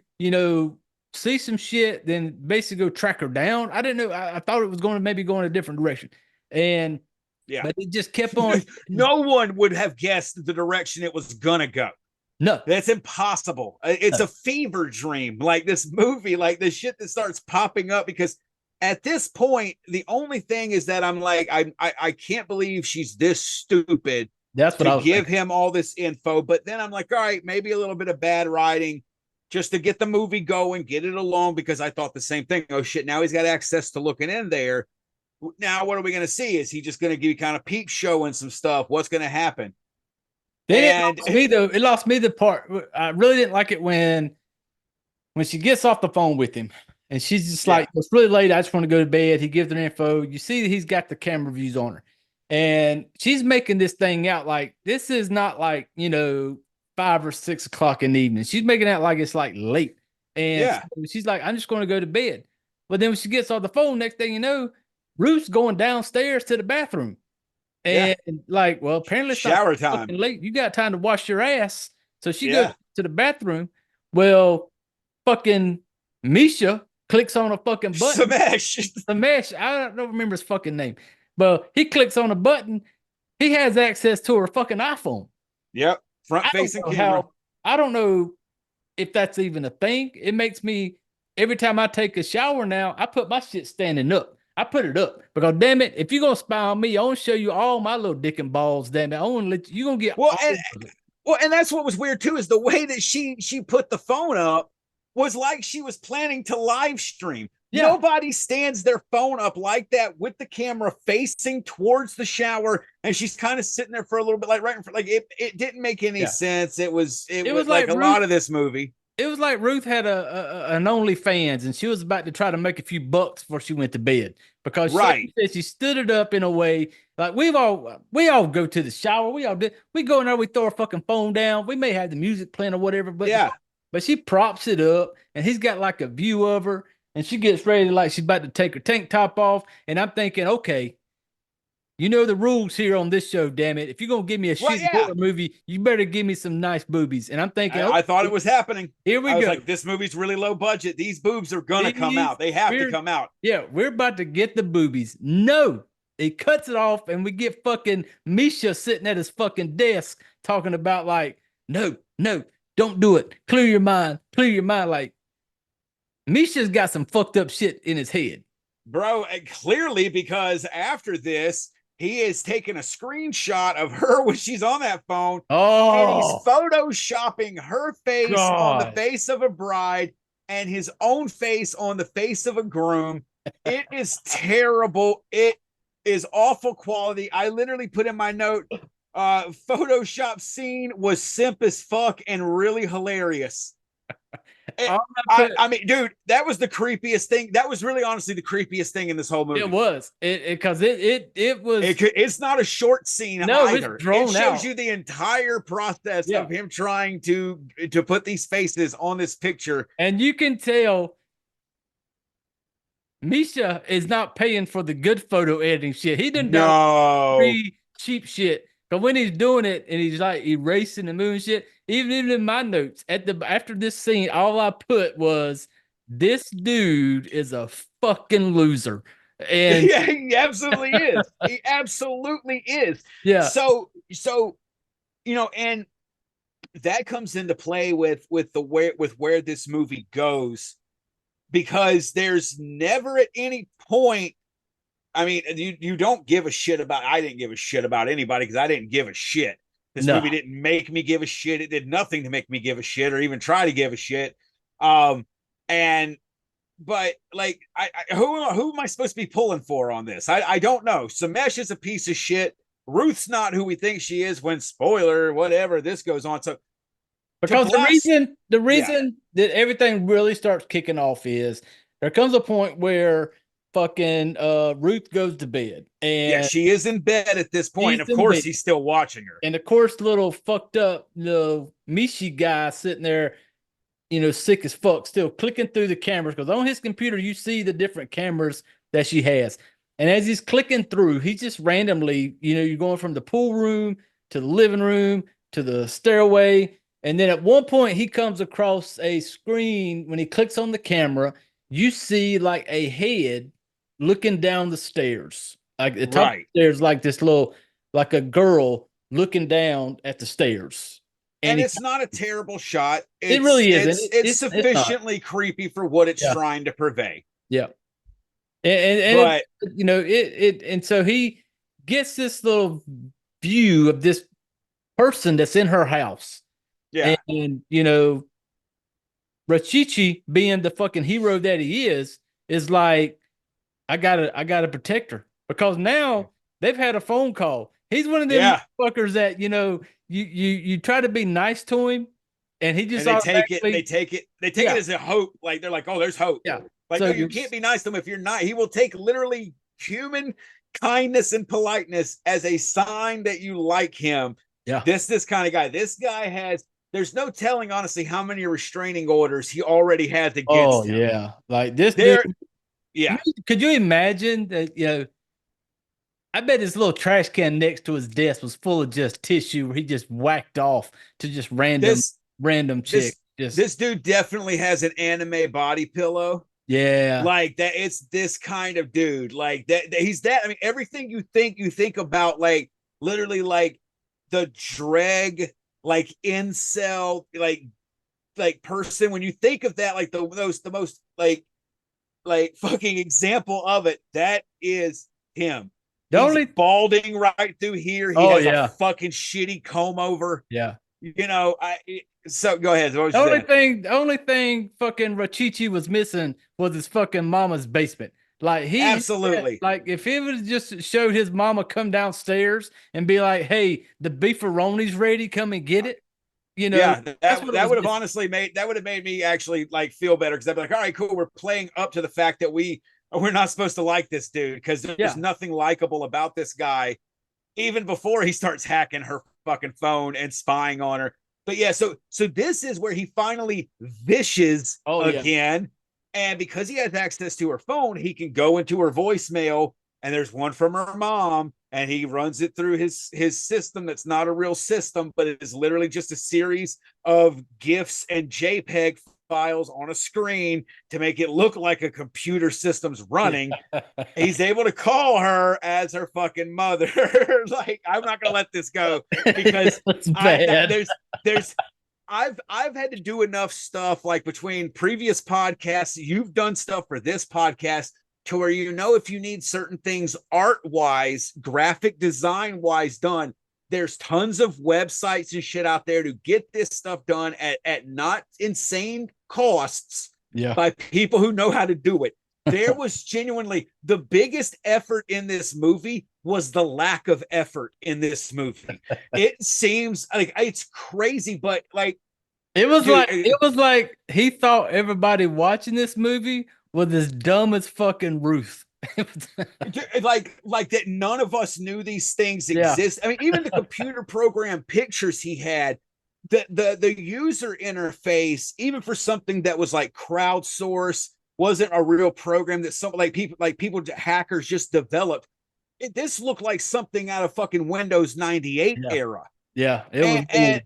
see some shit, then basically go track her down. I didn't know. I thought it was going to maybe go in a different direction. And but it just kept on. No one would have guessed the direction it was going to go. No, that's impossible. It's a fever dream. Like this movie, like the shit that starts popping up, because at this point, the only thing is that I'm like, I can't believe she's this stupid. That's what I was give him all this info. But then I'm like, all right, maybe a little bit of bad writing just to get the movie going, get it along, because I thought the same thing. Oh shit, now he's got access to looking in there. Now what are we going to see? Is he just going to give you kind of peep show and some stuff? What's going to happen? Then it lost me the part. I really didn't like it when she gets off the phone with him. And she's just like, it's really late. I just want to go to bed. He gives her info. You see that he's got the camera views on her. And she's making this thing out like this is not like, 5 or 6 o'clock in the evening. She's making it out like it's like late. And so she's like, I'm just going to go to bed. But then when she gets off the phone, next thing you know, Ruth's going downstairs to the bathroom. And like, well, apparently it's shower time. Late. You got time to wash your ass. So she goes to the bathroom. Well, fucking Misha clicks on a fucking button. Samesh. I don't remember his fucking name. But he clicks on a button. He has access to her fucking iPhone. Yep. Front facing camera. I don't know if that's even a thing. It makes me, every time I take a shower now, I put my shit standing up. I put it up because damn it, if you're gonna spy on me, I want to show you all my little dick and balls. Damn it, I want to let you gonna get and that's what was weird too, is the way that she put the phone up was like she was planning to live stream. Yeah. Nobody stands their phone up like that with the camera facing towards the shower, and she's kind of sitting there for a little bit, like right in front. Like it didn't make any sense. It was like a lot of this movie. it was like Ruth had an OnlyFans, and she was about to try to make a few bucks before she went to bed, because she said she stood it up in a way like we all go to the shower, we go in there, we throw our fucking phone down, we may have the music playing or whatever, but she props it up, and he's got like a view of her, and she gets ready like she's about to take her tank top off, and I'm thinking, okay, you know the rules here on this show, damn it. If you're going to give me a shitty horror movie, you better give me some nice boobies. And I'm thinking, I thought it was happening. Here we go. I was like, this movie's really low budget. These boobs are going to come out. They have to come out. Yeah, we're about to get the boobies. No, he cuts it off, and we get fucking Misha sitting at his fucking desk talking about like, no, don't do it. Clear your mind. Like, Misha's got some fucked up shit in his head. Bro, clearly, because after this, he is taking a screenshot of her when she's on that phone. Oh, and he's photoshopping her face on the face of a bride and his own face on the face of a groom. It is terrible. It is awful quality. I literally put in my note, Photoshop scene was simp as fuck and really hilarious. I mean, dude, that was the creepiest thing. That was really honestly the creepiest thing in this whole movie. It was because it was. It's not a short scene. No, either. It's drawn It shows out. you the entire process of him trying to put these faces on this picture, and you can tell Misha is not paying for the good photo editing shit. He didn't do free cheap shit. But when he's doing it and he's like erasing and moving shit, even in my notes after this scene, all I put was, this dude is a fucking loser. And yeah, he absolutely is. He absolutely is. Yeah. So and that comes into play with where this movie goes, because there's never at any point. I mean, you don't give a shit about. I didn't give a shit about anybody because I didn't give a shit. This movie didn't make me give a shit. It did nothing to make me give a shit or even try to give a shit. But like, who am I supposed to be pulling for on this? I don't know. Samesh is a piece of shit. Ruth's not who we think she is. When spoiler, whatever, this goes on. So because the reason that everything really starts kicking off is there comes a point where fucking Ruth goes to bed, and she is in bed at this point. Of course, he's still watching her, and of course, little fucked up Mishi guy sitting there, sick as fuck, still clicking through the cameras, because on his computer you see the different cameras that she has, and as he's clicking through, he just randomly, you're going from the pool room to the living room to the stairway, and then at one point he comes across a screen. When he clicks on the camera, you see like a head looking down the stairs, like the top of the stairs, like this little, like a girl looking down at the stairs. And it's not a terrible shot. It really isn't. It's sufficiently creepy for what it's trying to purvey. Yeah. And and so he gets this little view of this person that's in her house. Yeah. And Rachichi, being the fucking hero that he is like, I gotta protect her, because now they've had a phone call. He's one of them fuckers that you try to be nice to him, and he just they take it as a hope. Like, they're like, oh, there's hope. Yeah. Like, so no, you can't be nice to him if you're not. He will take literally human kindness and politeness as a sign that you like him. Yeah. This kind of guy. This guy has. There's no telling, honestly, how many restraining orders he already has against him. Yeah. Like this dude. Yeah. Could you imagine that, I bet his little trash can next to his desk was full of just tissue where he just whacked off to just random chick. This dude definitely has an anime body pillow. Yeah. Like that. It's this kind of dude. Like that. He's that. I mean, everything you think about, like literally like the dreg, like incel, like person. When you think of that, like the most like fucking example of it, that is him. He's balding right through here. He has a fucking shitty comb over. Yeah. So go ahead. The only thing fucking Rachichi was missing was his fucking mama's basement. Like absolutely, like if he would just showed his mama come downstairs and be like, "Hey, the beefaroni's ready. Come and get it." You know, Yeah, that's what that would have honestly made me actually like feel better, because I'd be like, all right, cool, we're playing up to the fact that we're not supposed to like this dude, because there's nothing likable about this guy, even before he starts hacking her fucking phone and spying on her. But yeah, so this is where he finally vishes again. And because he has access to her phone, he can go into her voicemail, and there's one from her mom, and he runs it through his system that's not a real system, but it is literally just a series of GIFs and JPEG files on a screen to make it look like a computer system's running. He's able to call her as her fucking mother. Like, I'm not gonna let this go, because there's I've had to do enough stuff, like between previous podcasts, you've done stuff for this podcast, to where, you know, if you need certain things art-wise, graphic design-wise done, there's tons of websites and shit out there to get this stuff done at not insane costs by people who know how to do it. There was genuinely the biggest effort in this movie was the lack of effort in this movie. It seems like it's crazy, but like it was like he thought everybody watching this movie was as dumb as fucking Ruth. like that none of us knew these things exist. I mean, even the computer program pictures he had, the user interface, even for something that was like crowdsourced, wasn't a real program that some people hackers just developed. This looked like something out of fucking Windows 98 era. Yeah, it was.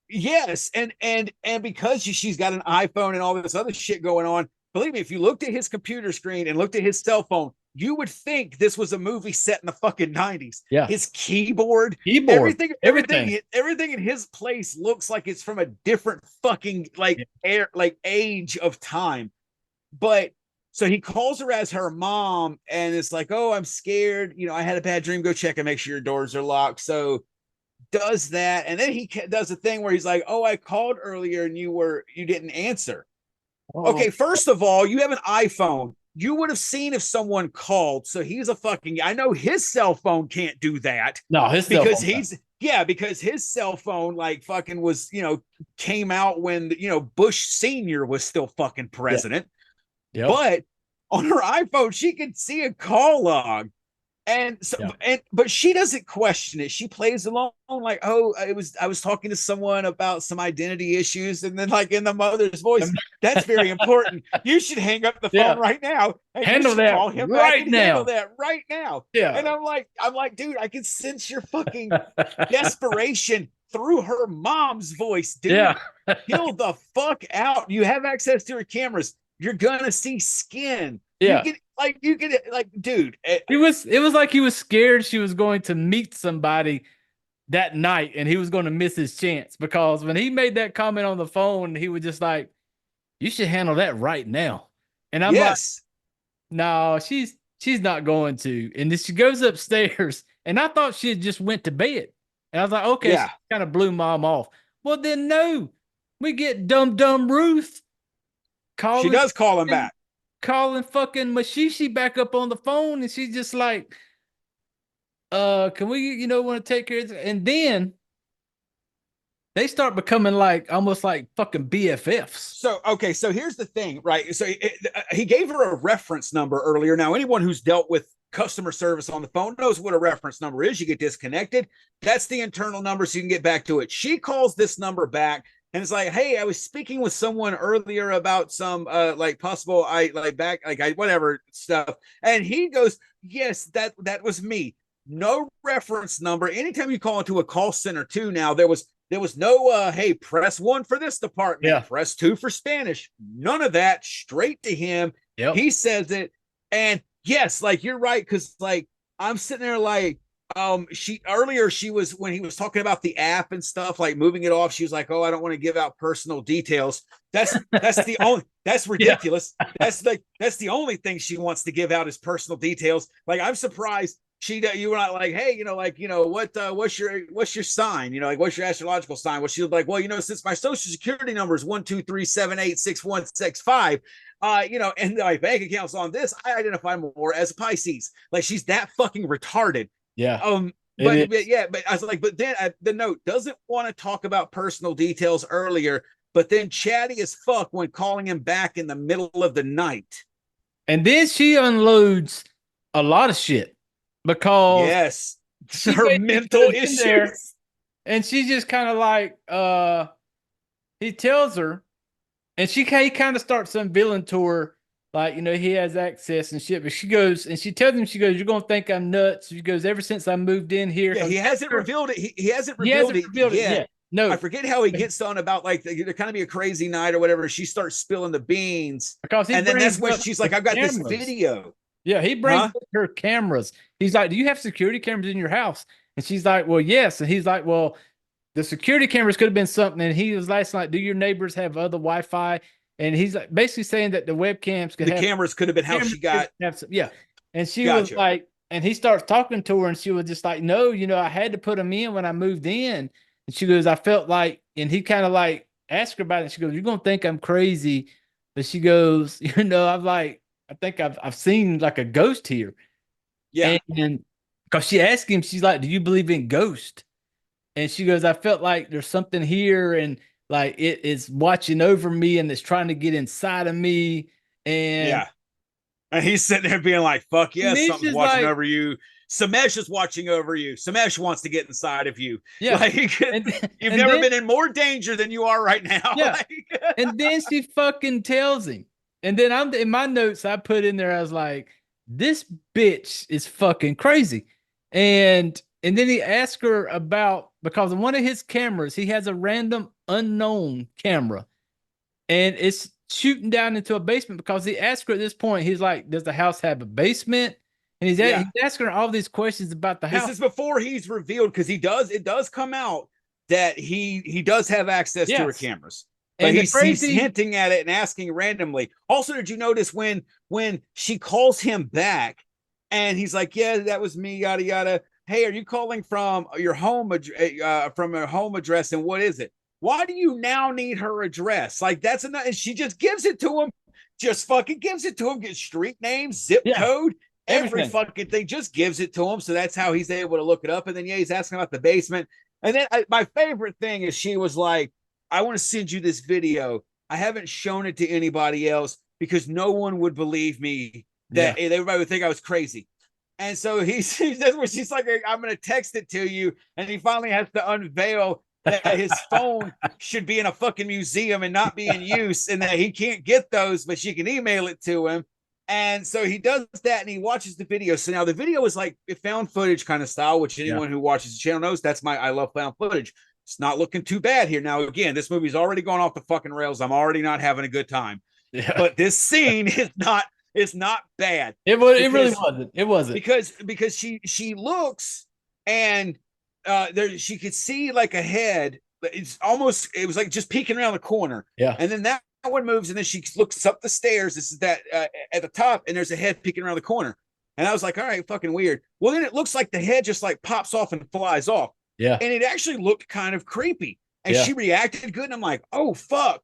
Yes, and because she's got an iPhone and all this other shit going on, believe me, if you looked at his computer screen and looked at his cell phone, you would think this was a movie set in the fucking 90s. Yeah. His keyboard, everything in his place looks like it's from a different fucking age of time. But so he calls her as her mom, and it's like, oh, I'm scared. You know, I had a bad dream. Go check and make sure your doors are locked. So does that, and then he does a thing where he's like, oh, I called earlier and you didn't answer. Okay, first of all, you have an iPhone. You would have seen if someone called. So he's a fucking, I know his cell phone can't do that. No, because his cell phone like fucking was, you know, came out when, you know, Bush Sr. was still fucking president. Yep. But on her iPhone, she could see a call log. And so, but she doesn't question it. She plays along like, oh, I was talking to someone about some identity issues, and then like in the mother's voice, that's very important. You should hang up the phone right now and handle that call him right now. Handle that right now. Yeah. And I'm like, dude, I can sense your fucking desperation through her mom's voice, dude. Yeah. Chill the fuck out. You have access to her cameras. You're gonna see skin. Yeah. You can dude. It was like he was scared she was going to meet somebody that night and he was going to miss his chance, because when he made that comment on the phone, he was just like, you should handle that right now. And I'm like, no, she's not going to. And then she goes upstairs, and I thought she had just went to bed. And I was like, okay, she kind of blew mom off. Well, then no, we get dumb Ruth calling. She does call him back. Calling fucking Mashishi back up on the phone, and she's just like, can we, you know, want to take care of this? And then they start becoming like almost like fucking BFFs. So here's the thing, right? So he gave her a reference number earlier. Now, anyone who's dealt with customer service on the phone knows what a reference number is. You get disconnected. That's the internal number, so you can get back to it. She calls this number back. And it's like, hey, I was speaking with someone earlier about some like possible whatever stuff. And he goes, yes, that was me. No reference number. Anytime you call into a call center too, now there was no hey, press 1 for this department, press 2 for Spanish. None of that. Straight to him. Yep. He says it. And yes, like you're right, because like I'm sitting there like, she was, when he was talking about the app and stuff, like moving it off, she was like, oh, I don't want to give out personal details. That's ridiculous. That's the only thing she wants to give out is personal details. Like, I'm surprised you were not like, hey, you know, like, you know, what's your sign? You know, like, what's your astrological sign? Well, she was like, well, you know, since my social security number is 123786165, you know, and my bank account's on this, I identify more as a Pisces. Like, she's that fucking retarded. Yeah. but I was like, but then the note doesn't want to talk about personal details earlier, but then chatty as fuck when calling him back in the middle of the night. And then she unloads a lot of shit because yes, her mental issues. There, and she's just kind of like, he tells her, and he kind of starts unveiling to her, like, he has access and shit. But she goes, and she tells him, you're going to think I'm nuts. She goes, ever since I moved in here. Yeah, he hasn't revealed it. He hasn't revealed it yet. No, I forget how he gets on about like there kind of be a crazy night or whatever. She starts spilling the beans, and then that's when she's like, "I've got this video." Yeah, he brings her cameras. He's like, "Do you have security cameras in your house?" And she's like, "Well, yes." And he's like, "Well, the security cameras could have been something." And he was last night, "Do your neighbors have other Wi-Fi?" And he's like, basically saying that the webcams could cameras could have been how she got. Yeah, and she was like, and he starts talking to her, and she was just like, "No, I had to put them in when I moved in." And she goes, I felt like, and he kind of like asked her about it. And she goes, "You're going to think I'm crazy." But she goes, I'm like, I think I've seen like a ghost here. Yeah. And because she asked him, she's like, "Do you believe in ghosts?" And she goes, "I felt like there's something here and like it is watching over me and it's trying to get inside of me." And yeah. And he's sitting there being like, "Fuck yeah, something's watching over you. Samesh is watching over you. Samesh wants to get inside of you." Yeah. Like, you've never been in more danger than you are right now. Yeah. And then she fucking tells him. And then I'm in my notes I put in there, I was like, this bitch is fucking crazy. And then he asked her about, because on one of his cameras, he has a random unknown camera. And it's shooting down into a basement because he asked her at this point, he's like, "Does the house have a basement?" And he's asking her all these questions about the house. This is before he's revealed, because it does come out that he does have access to her cameras. But and he's hinting at it and asking randomly. Also, did you notice when she calls him back and he's like, "Yeah, that was me, yada yada. Hey, are you calling from your home address? And what is it? Why do you now need her address?" Like, that's enough. And she just gives it to him. Just fucking gives it to him. Get street name, zip code. Every fucking thing, just gives it to him. So that's how he's able to look it up. And then, he's asking about the basement. And then my favorite thing is she was like, "I want to send you this video. I haven't shown it to anybody else because no one would believe me. That everybody would think I was crazy." And so he's like, "I'm going to text it to you." And he finally has to unveil that his phone should be in a fucking museum and not be in use, and that he can't get those, but she can email it to him. And so he does that, and he watches the video. So now the video is like found footage kind of style, which anyone who watches the channel knows that's I love found footage. It's not looking too bad here. Now, again, this movie's already gone off the fucking rails. I'm already not having a good time. Yeah. But this scene is not bad. It really wasn't. It wasn't. Because she looks and there she could see like a head. It was like just peeking around the corner. Yeah. And then that one moves, and then she looks up the stairs. This is that at the top, and there's a head peeking around the corner. And I was like, all right, fucking weird. Well, then it looks like the head just like pops off and flies off. Yeah. And it actually looked kind of creepy. And she reacted good. And I'm like, oh, fuck.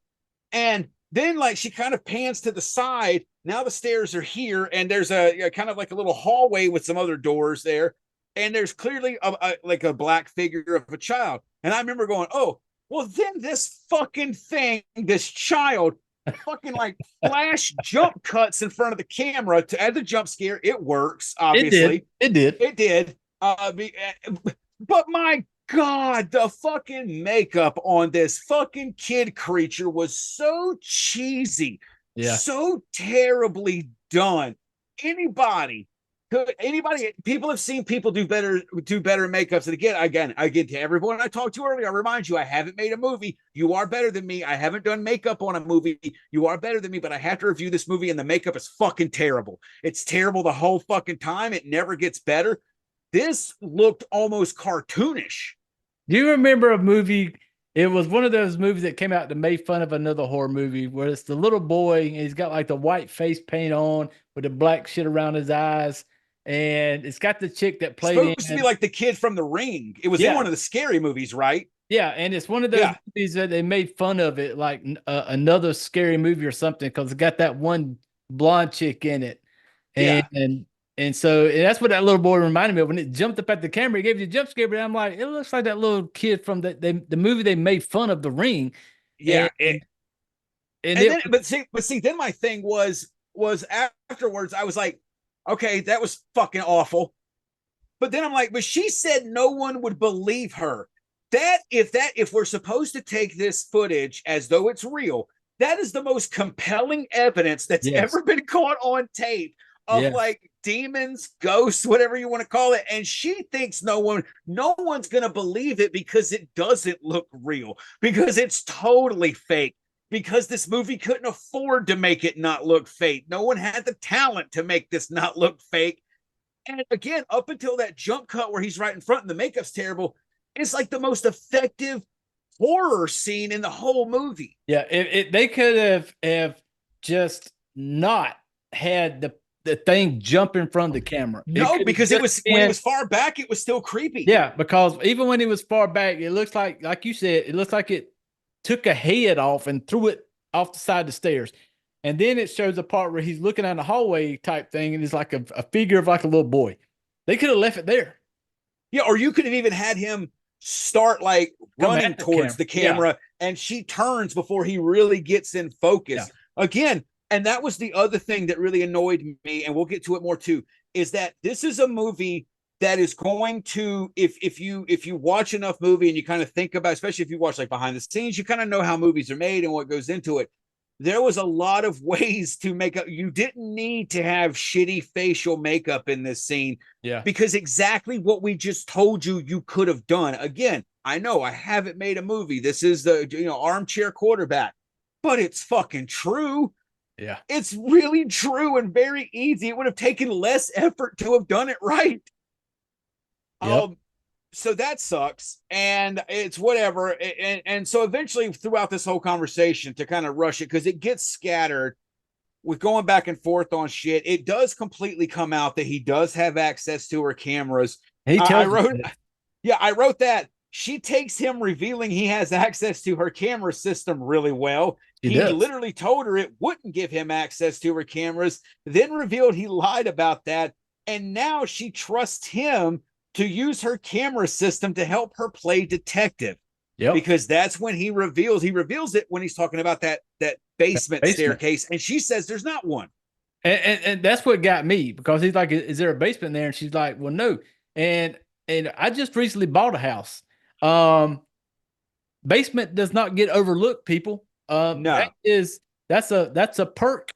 And then like she kind of pans to the side. Now the stairs are here, and there's a kind of like a little hallway with some other doors there. And there's clearly like a black figure of a child. And I remember going, oh, well, then this fucking thing, this child, fucking like flash jump cuts in front of the camera to add the jump scare. It works, obviously. It did. But my God, the fucking makeup on this fucking kid creature was so cheesy, so terribly done. People have seen people do better makeups. And again, to everyone I talked to earlier, I remind you, I haven't made a movie. You are better than me. I haven't done makeup on a movie. You are better than me, but I have to review this movie, and the makeup is fucking terrible. It's terrible the whole fucking time. It never gets better. This looked almost cartoonish. Do you remember a movie? It was one of those movies that came out to make fun of another horror movie where it's the little boy and he's got like the white face paint on with the black shit around his eyes. And it's got the chick that played supposed to be like the kid from The Ring. It was in one of the scary movies, right? Yeah, and it's one of those movies that they made fun of it, like another scary movie or something, because it got that one blonde chick in it. And And so that's what that little boy reminded me of when it jumped up at the camera. It gave you a jump scare, but I'm like, it looks like that little kid from the movie they made fun of, The Ring. Yeah. And then, but see, then my thing was afterwards, I was like, okay, that was fucking awful. But then I'm like, but she said no one would believe her. If we're supposed to take this footage as though it's real, that is the most compelling evidence that's ever been caught on tape of like demons, ghosts, whatever you want to call it. And she thinks no one's going to believe it because it doesn't look real, because it's totally fake, because this movie couldn't afford to make it not look fake. No one had the talent to make this not look fake. And again, up until that jump cut where he's right in front and the makeup's terrible, it's like the most effective horror scene in the whole movie. Yeah, they could have just not had the thing jumping from the camera. No, because when it was far back, it was still creepy. Yeah, because even when it was far back, it looks like you said, it looks like it took a head off and threw it off the side of the stairs. And then it shows a part where he's looking at a hallway type thing, and it's like a figure of like a little boy. They could have left it there. Yeah, or you could have even had him start like running towards the camera, and she turns before he really gets in focus. Again, and that was the other thing that really annoyed me, and we'll get to it more too, is that this is a movie that is going to, if you watch enough movie and you kind of think about, especially if you watch like behind the scenes, you kind of know how movies are made and what goes into it. There was a lot of ways to make up. You didn't need to have shitty facial makeup in this scene. Yeah. Because exactly what we just told you could have done. Again, I know I haven't made a movie. This is the armchair quarterback, but it's fucking true. Yeah. It's really true and very easy. It would have taken less effort to have done it right. Yep. So that sucks, and it's whatever. And so eventually throughout this whole conversation, to kind of rush it, because it gets scattered with going back and forth on shit, it does completely come out that he does have access to her cameras. I wrote that. She takes him revealing he has access to her camera system really well. He literally told her it wouldn't give him access to her cameras, then revealed he lied about that. And now she trusts him to use her camera system to help her play detective. Yep. Because that's when he reveals it when he's talking about that basement staircase, and she says there's not one. And that's what got me, because he's like, is there a basement there? And she's like, well, no. And I just recently bought a house. Basement does not get overlooked, people. No. That's a perk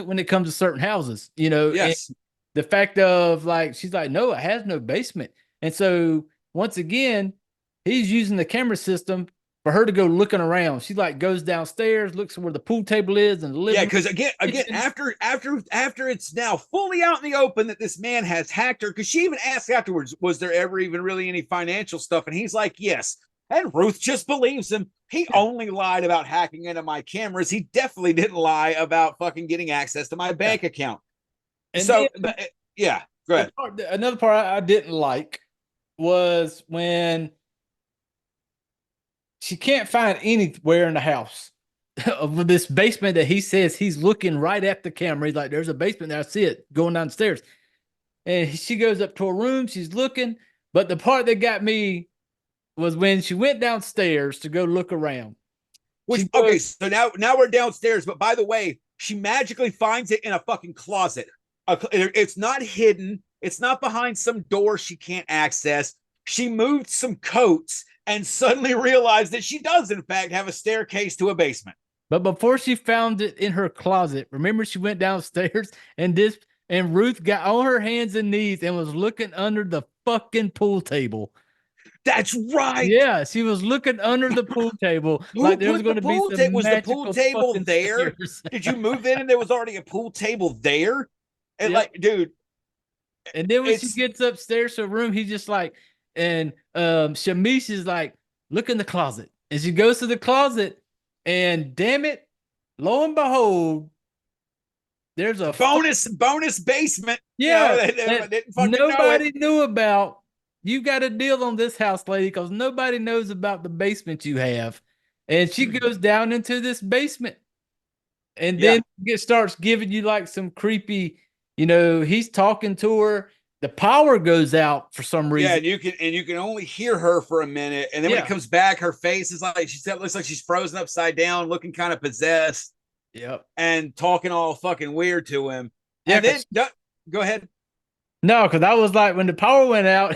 when it comes to certain houses, Yes. And the fact of like, she's like, no, it has no basement. And so once again, he's using the camera system for her to go looking around. She like goes downstairs, looks where the pool table is, and yeah, because again, after it's now fully out in the open that this man has hacked her, because she even asked afterwards, was there ever even really any financial stuff? And he's like, yes. And Ruth just believes him. He only lied about hacking into my cameras. He definitely didn't lie about fucking getting access to my bank account. And so, go ahead. Another part I didn't like was when she can't find anywhere in the house of this basement that he says he's looking right at the camera. He's like, there's a basement there. I see it going downstairs. And she goes up to her room. She's looking. But the part that got me was when she went downstairs to go look around. So now we're downstairs. But by the way, she magically finds it in a fucking closet. It's not hidden. It's not behind some door she can't access. She moved some coats and suddenly realized that she does, in fact, have a staircase to a basement. But before she found it in her closet, remember she went downstairs and Ruth got on her hands and knees and was looking under the fucking pool table. That's right. Yeah, she was looking under the pool table. Like there was going to be some was the pool table there? Did you move in and there was already a pool table there? And like, dude. And then when she gets upstairs to her room, he's just like, and Shamish is like, look in the closet. And she goes to the closet, and damn it, lo and behold, there's a bonus basement. Yeah, nobody knew about. You got a deal on this house, lady, because nobody knows about the basement you have. And she goes down into this basement, and then it starts giving you like some creepy he's talking to her. The power goes out for some reason. Yeah, and you can only hear her for a minute, and then when it comes back, her face is like looks like she's frozen upside down, looking kind of possessed. Yep. And talking all fucking weird to him. Yeah, and then go ahead. No, because I was like, when the power went out,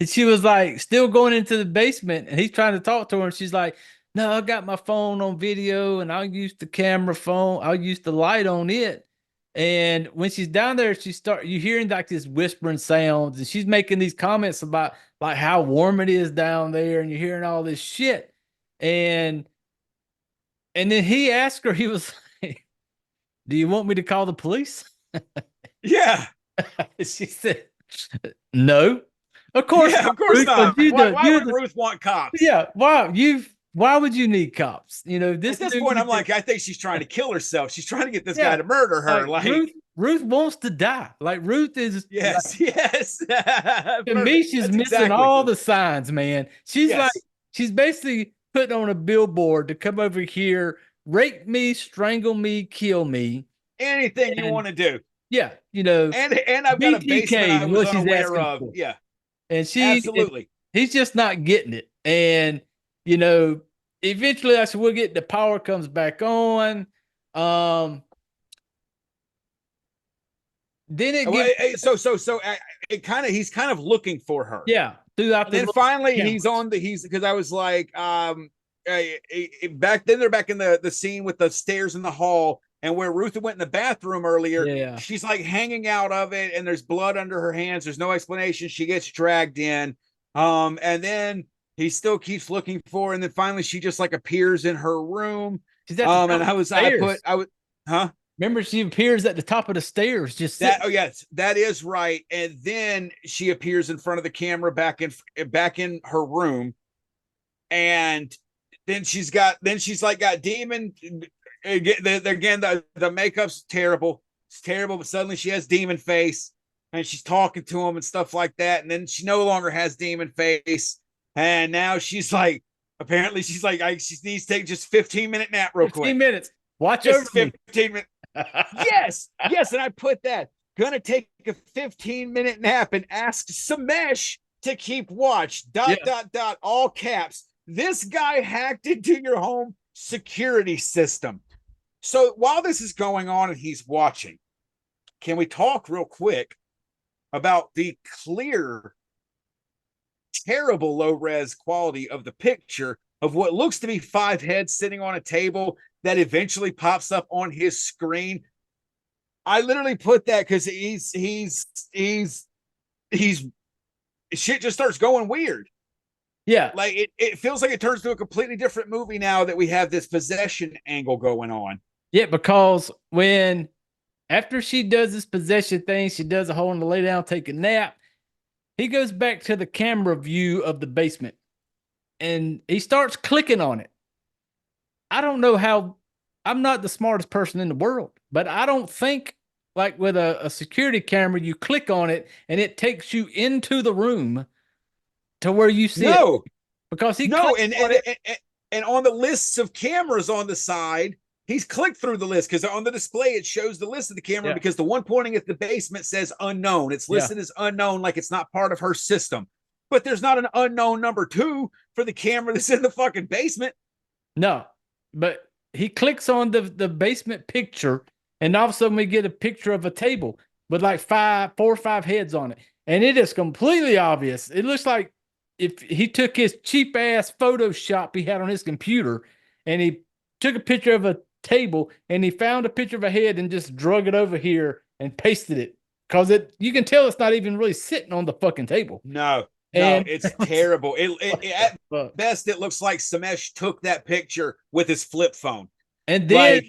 she was like still going into the basement, and he's trying to talk to her, and she's like, "No, I got my phone on video, and I'll use the camera phone. I'll use the light on it." And when she's down there, you hearing like this whispering sounds, and she's making these comments about like how warm it is down there, and you're hearing all this shit. And then he asked her, he was like, "Do you want me to call the police?" Yeah. She said, "No." Of course, yeah, of course Ruth, not. Why would Ruth want cops? Yeah, why would you need cops? This at this point, I'm like, I think she's trying to kill herself. She's trying to get this guy to murder her. Like Ruth wants to die. Like Ruth is. Yes. To me, she's missing all the signs, man. She's basically putting on a billboard to come over here, rape me, strangle me, kill me. Anything you want to do. Yeah, and I've got a basement I was unaware of. For. Yeah, and absolutely. He's just not getting it, and eventually I said we'll get the power comes back on. Then he's kind of looking for her. Yeah, throughout. And then finally he's because I was like back then they're back in the scene with the stairs in the hall. And where Ruth went in the bathroom earlier, she's like hanging out of it, and there's blood under her hands. There's no explanation. She gets dragged in, and then he still keeps looking for her, and then finally she just like appears in her room. And Remember, she appears at the top of the stairs. Oh yes, that is right. And then she appears in front of the camera back in her room, and then she's got demon. Again, the makeup's terrible. It's terrible, but suddenly she has demon face, and she's talking to him and stuff like that. And then she no longer has demon face, and now she's like, apparently she's like, she needs to take just 15-minute nap real quick. 15 minutes. Watch just over 15 minutes. yes, and I put that. Gonna take a 15-minute nap and ask Samesh to keep watch. ... All caps. This guy hacked into your home security system. So while this is going on and he's watching, can we talk real quick about the clear, terrible low-res quality of the picture of what looks to be 5 heads sitting on a table that eventually pops up on his screen? I literally put that because he's shit just starts going weird. Yeah. Like it feels like it turns to a completely different movie now that we have this possession angle going on. Yeah, because after she does this possession thing, she does a hole in the lay down, take a nap. He goes back to the camera view of the basement and he starts clicking on it. I don't know how, I'm not the smartest person in the world, but I don't think like with a security camera, you click on it and it takes you into the room to where you see it. Because and on the lists of cameras on the side, he's clicked through the list because on the display it shows the list of the camera because the one pointing at the basement says unknown. It's listed as unknown, like it's not part of her system. But there's not an unknown number 2 for the camera that's in the fucking basement. No, but he clicks on the basement picture, and all of a sudden we get a picture of a table with like 4 or 5 heads on it, and it is completely obvious. It looks like if he took his cheap ass Photoshop he had on his computer and he took a picture of a table and he found a picture of a head and just drug it over here and pasted it. Cause you can tell it's not even really sitting on the fucking table. No, it's terrible. At best, it looks like Samesh took that picture with his flip phone. And then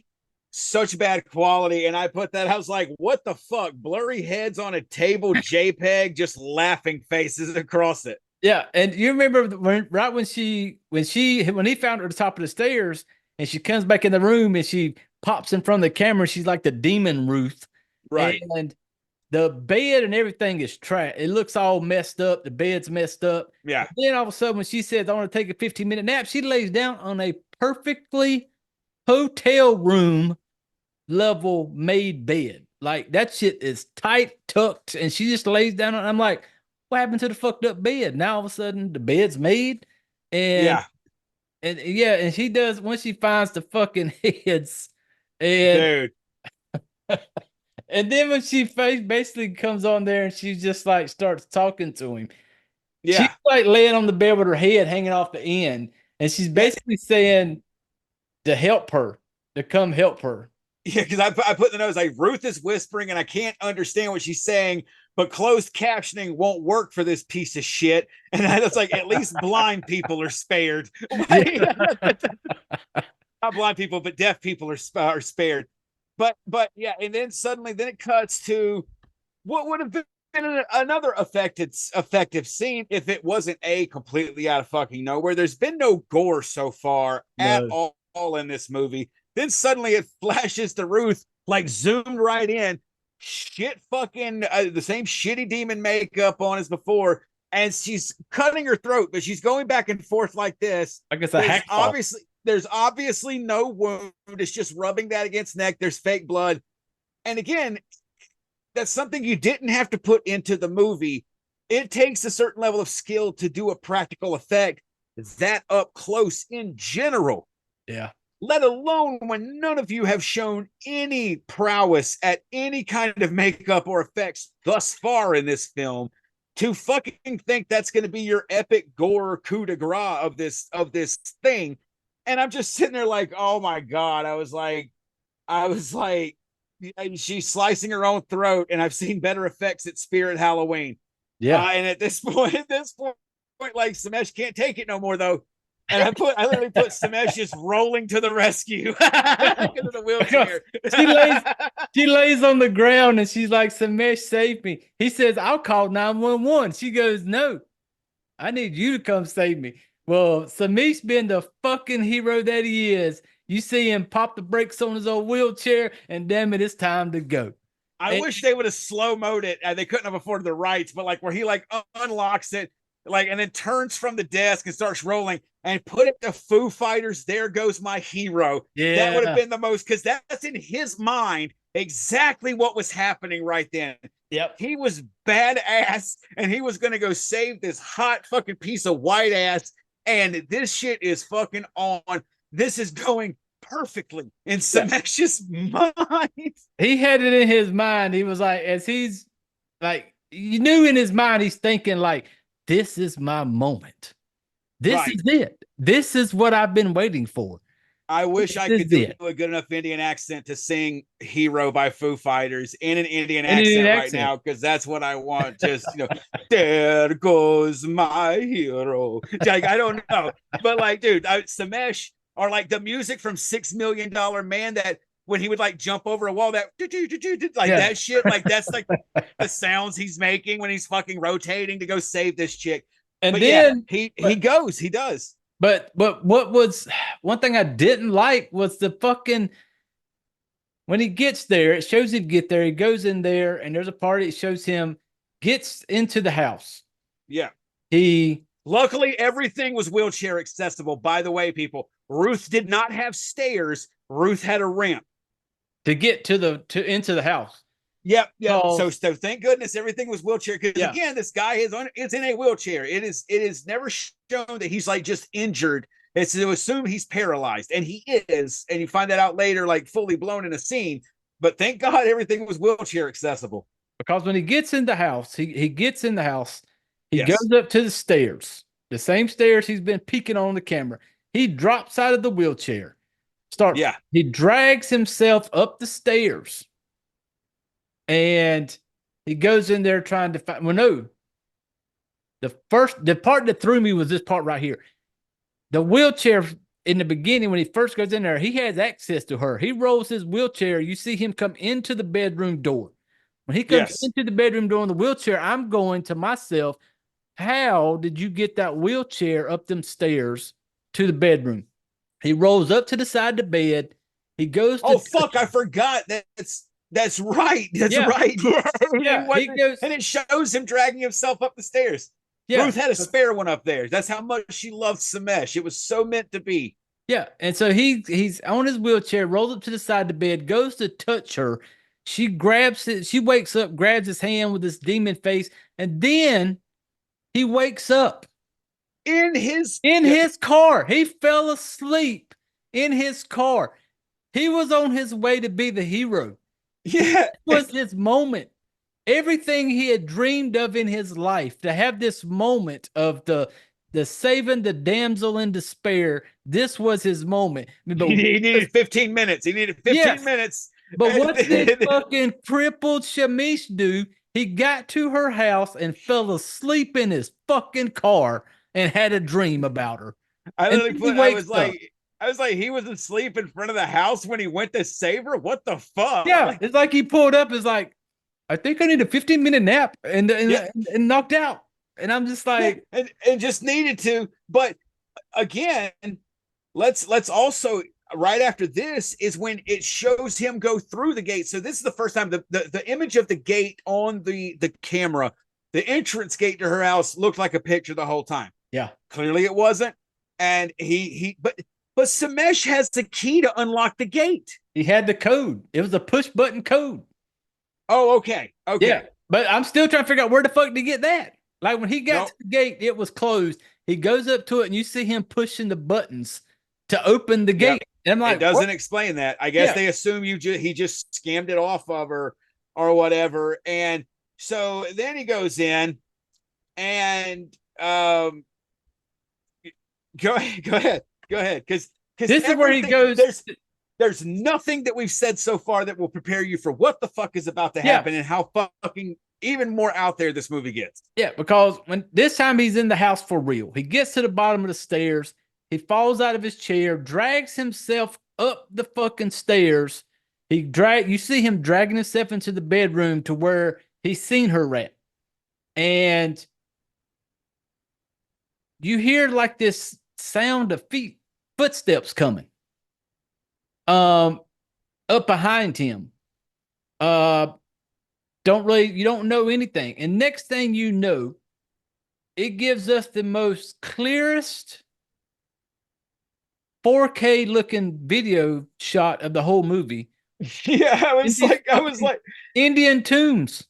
such bad quality. And I put that, I was like, what the fuck? Blurry heads on a table, JPEG, just laughing faces across it. Yeah, and you remember when he found her at the top of the stairs, and she comes back in the room and she pops in front of the camera. She's like the demon Ruth, right? And the bed and everything is trash. It looks all messed up. The bed's messed up. Yeah. And then all of a sudden, when she says, "I want to take a 15-minute nap," she lays down on a perfectly hotel room level made bed. Like that shit is tight tucked, and she just lays down. I'm like, what happened to the fucked up bed? Now all of a sudden the bed's made, and and she does when she finds the fucking heads, and dude. and then when she basically comes on there and she just like starts talking to him. Yeah. She's like laying on the bed with her head hanging off the end, and she's basically saying to help her, to come help her. Yeah, because I put in the notes like Ruth is whispering and I can't understand what she's saying, but closed captioning won't work for this piece of shit. And it's like at least blind people are spared. Not blind people, but deaf people are spared. But yeah, and then suddenly it cuts to what would have been another effective scene if it wasn't completely out of fucking nowhere. There's been no gore so far at all in this movie. Then suddenly it flashes to Ruth, like zoomed right in, shit fucking the same shitty demon makeup on as before, and she's cutting her throat, but she's going back and forth like this. I guess there's obviously no wound. It's just rubbing that against neck. There's fake blood. And again, that's something you didn't have to put into the movie. It takes a certain level of skill to do a practical effect that up close in general. Yeah. Let alone when none of you have shown any prowess at any kind of makeup or effects thus far in this film, to fucking think that's going to be your epic gore coup de grace of this thing. And I'm just sitting there like, oh my God. I was like, she's slicing her own throat, and I've seen better effects at Spirit Halloween. Yeah. And at this point, like Samesh can't take it no more though. And I literally put Samesh just rolling to the rescue because of the wheelchair. She lays on the ground and she's like, Samesh, save me. He says, I'll call 911. She goes, no, I need you to come save me. Well, Samesh being the fucking hero that he is, you see him pop the brakes on his old wheelchair, and damn it, it's time to go. I wish they would have slow-moed it. They couldn't have afforded the rights, but like where he like unlocks it, like, and then turns from the desk and starts rolling and put it to Foo Fighters, There Goes My Hero. Yeah. That would have been the most, because that's in his mind exactly what was happening right then. Yep. He was badass and he was going to go save this hot fucking piece of white ass. And this shit is fucking on. This is going perfectly in Samesh's mind. He had it in his mind. He was like, as he's like, you knew in his mind, he's thinking like, this is my moment. This is it. This is what I've been waiting for. I wish I could do a good enough Indian accent to sing Hero by Foo Fighters in an Indian accent right now, because that's what I want. Just, there goes my hero. Like, I don't know. But like, dude, Samesh, or like the music from $6 Million Man, that when he would like jump over a wall, that like that shit, like that's like the sounds he's making when he's fucking rotating to go save this chick. And but then he does. But what was one thing I didn't like was the fucking, when he gets there, it shows him get there. He goes in there and there's a party. It shows him gets into the house. Yeah. Luckily everything was wheelchair accessible. By the way, people, Ruth did not have stairs. Ruth had a ramp to get into the house. Yep. So thank goodness everything was wheelchair. Because again, this guy is in a wheelchair. It is never shown that he's like just injured. It's to assume he's paralyzed, and he is. And you find that out later, like fully blown in a scene. But thank God everything was wheelchair accessible. Because when he gets in the house, he gets in the house. He goes up to the stairs, the same stairs he's been peeking on the camera. He drops out of the wheelchair. He drags himself up the stairs. And he goes in there trying to find. Well, no. The part that threw me was this part right here. The wheelchair in the beginning, when he first goes in there, he has access to her. He rolls his wheelchair. You see him come into the bedroom door. When he comes into the bedroom door in the wheelchair, I'm going to myself, how did you get that wheelchair up them stairs to the bedroom? He rolls up to the side of the bed. He goes to I forgot. That's right. That's right. Yeah. He goes, and it shows him dragging himself up the stairs. Yeah. Ruth had a spare one up there. That's how much she loved Samesh. It was so meant to be. Yeah. And so he's on his wheelchair, rolls up to the side of the bed, goes to touch her. She grabs it. She wakes up, grabs his hand with this demon face, and then he wakes up in his car. He fell asleep in his car. He was on his way to be the hero. Yeah. It was his moment. Everything he had dreamed of in his life, to have this moment of the saving the damsel in despair. This was his moment. But he needed 15 minutes. He needed 15 minutes. But what did fucking crippled Shamish do? He got to her house and fell asleep in his fucking car and had a dream about her. I was like, he was asleep in front of the house when he went to save her. What the fuck? Yeah, it's like he pulled up. It's like, I think I need a 15-minute nap and knocked out. And I'm just like, and just needed to. But again, let's also, right after this is when it shows him go through the gate. So this is the first time the image of the gate on the camera, the entrance gate to her house looked like a picture the whole time. Yeah, clearly it wasn't. And but Samesh has the key to unlock the gate. He had the code. It was a push button code. Oh, okay. Yeah, but I'm still trying to figure out where the fuck to get that. Like when he got to the gate, it was closed. He goes up to it, and you see him pushing the buttons to open the gate. And I'm like, it doesn't explain that. I guess they assume he just scammed it off of her or whatever. And so then he goes in, and go ahead, because this is where he goes. There's nothing that we've said so far that will prepare you for what the fuck is about to happen and how fucking even more out there this movie gets. Yeah, because when this time he's in the house for real. He gets to the bottom of the stairs. He falls out of his chair, drags himself up the fucking stairs. You see him dragging himself into the bedroom to where he's seen her at. And you hear like this sound of footsteps coming. Up behind him. You don't know anything. And next thing you know, it gives us the most clearest 4K looking video shot of the whole movie. Yeah, I was like Indian tombs.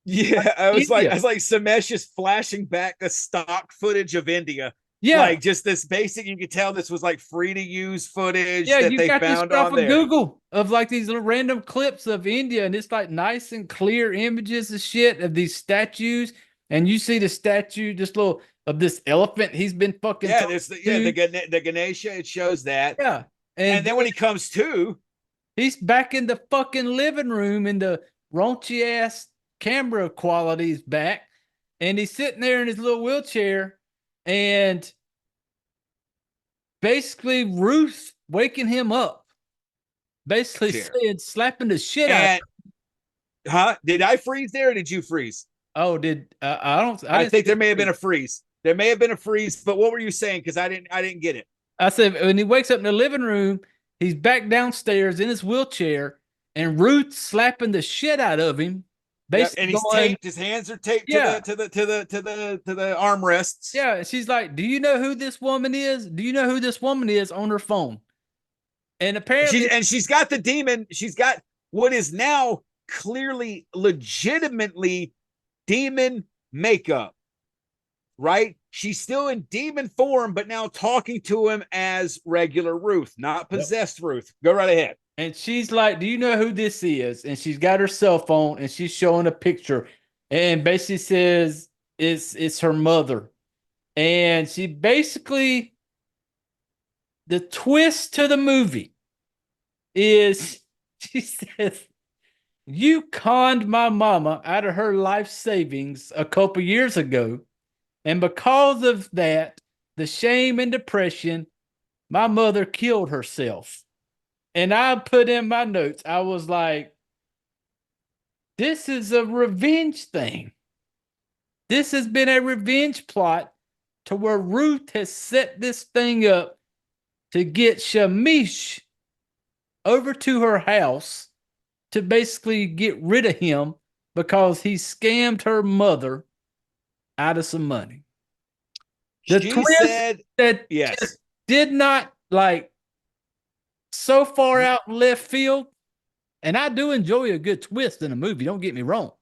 Yeah, I was like Samesh is flashing back the stock footage of India. Yeah, like just this basic. You could tell this was like free to use footage. Yeah, that you they got found this stuff on on there. Google of like these little random clips of India, and it's like nice and clear images and shit of these statues. And you see the statue, this little of this elephant. He's been fucking the Ganesha. It shows that. Yeah, and then when he comes to, he's back in the fucking living room, and the raunchy ass camera quality is back, and he's sitting there in his little wheelchair. And basically, Ruth waking him up, basically saying, slapping the shit out of him. Huh? Did I freeze there or did you freeze? Oh, I think there may have been a freeze. There may have been a freeze, but what were you saying? Because I didn't get it. I said when he wakes up in the living room, he's back downstairs in his wheelchair, and Ruth's slapping the shit out of him. Basically, and he's taped. His hands are taped to the armrests. Yeah, she's like, "Do you know who this woman is? Do you know who this woman is?" On her phone, and apparently, she's got the demon. She's got what is now clearly, legitimately demon makeup. Right? She's still in demon form, but now talking to him as regular Ruth, not possessed Ruth. Go right ahead. And she's like, "Do you know who this is?" And she's got her cell phone and she's showing a picture and basically says it's her mother. And she basically, the twist to the movie is she says, "You conned my mama out of her life savings a couple years ago. And because of that, the shame and depression, my mother killed herself." And I put in my notes, I was like, this is a revenge thing. This has been a revenge plot to where Ruth has set this thing up to get Shamish over to her house to basically get rid of him because he scammed her mother out of some money. The twist that just did not like, so far out in left field, And I do enjoy a good twist in a movie. Don't get me wrong.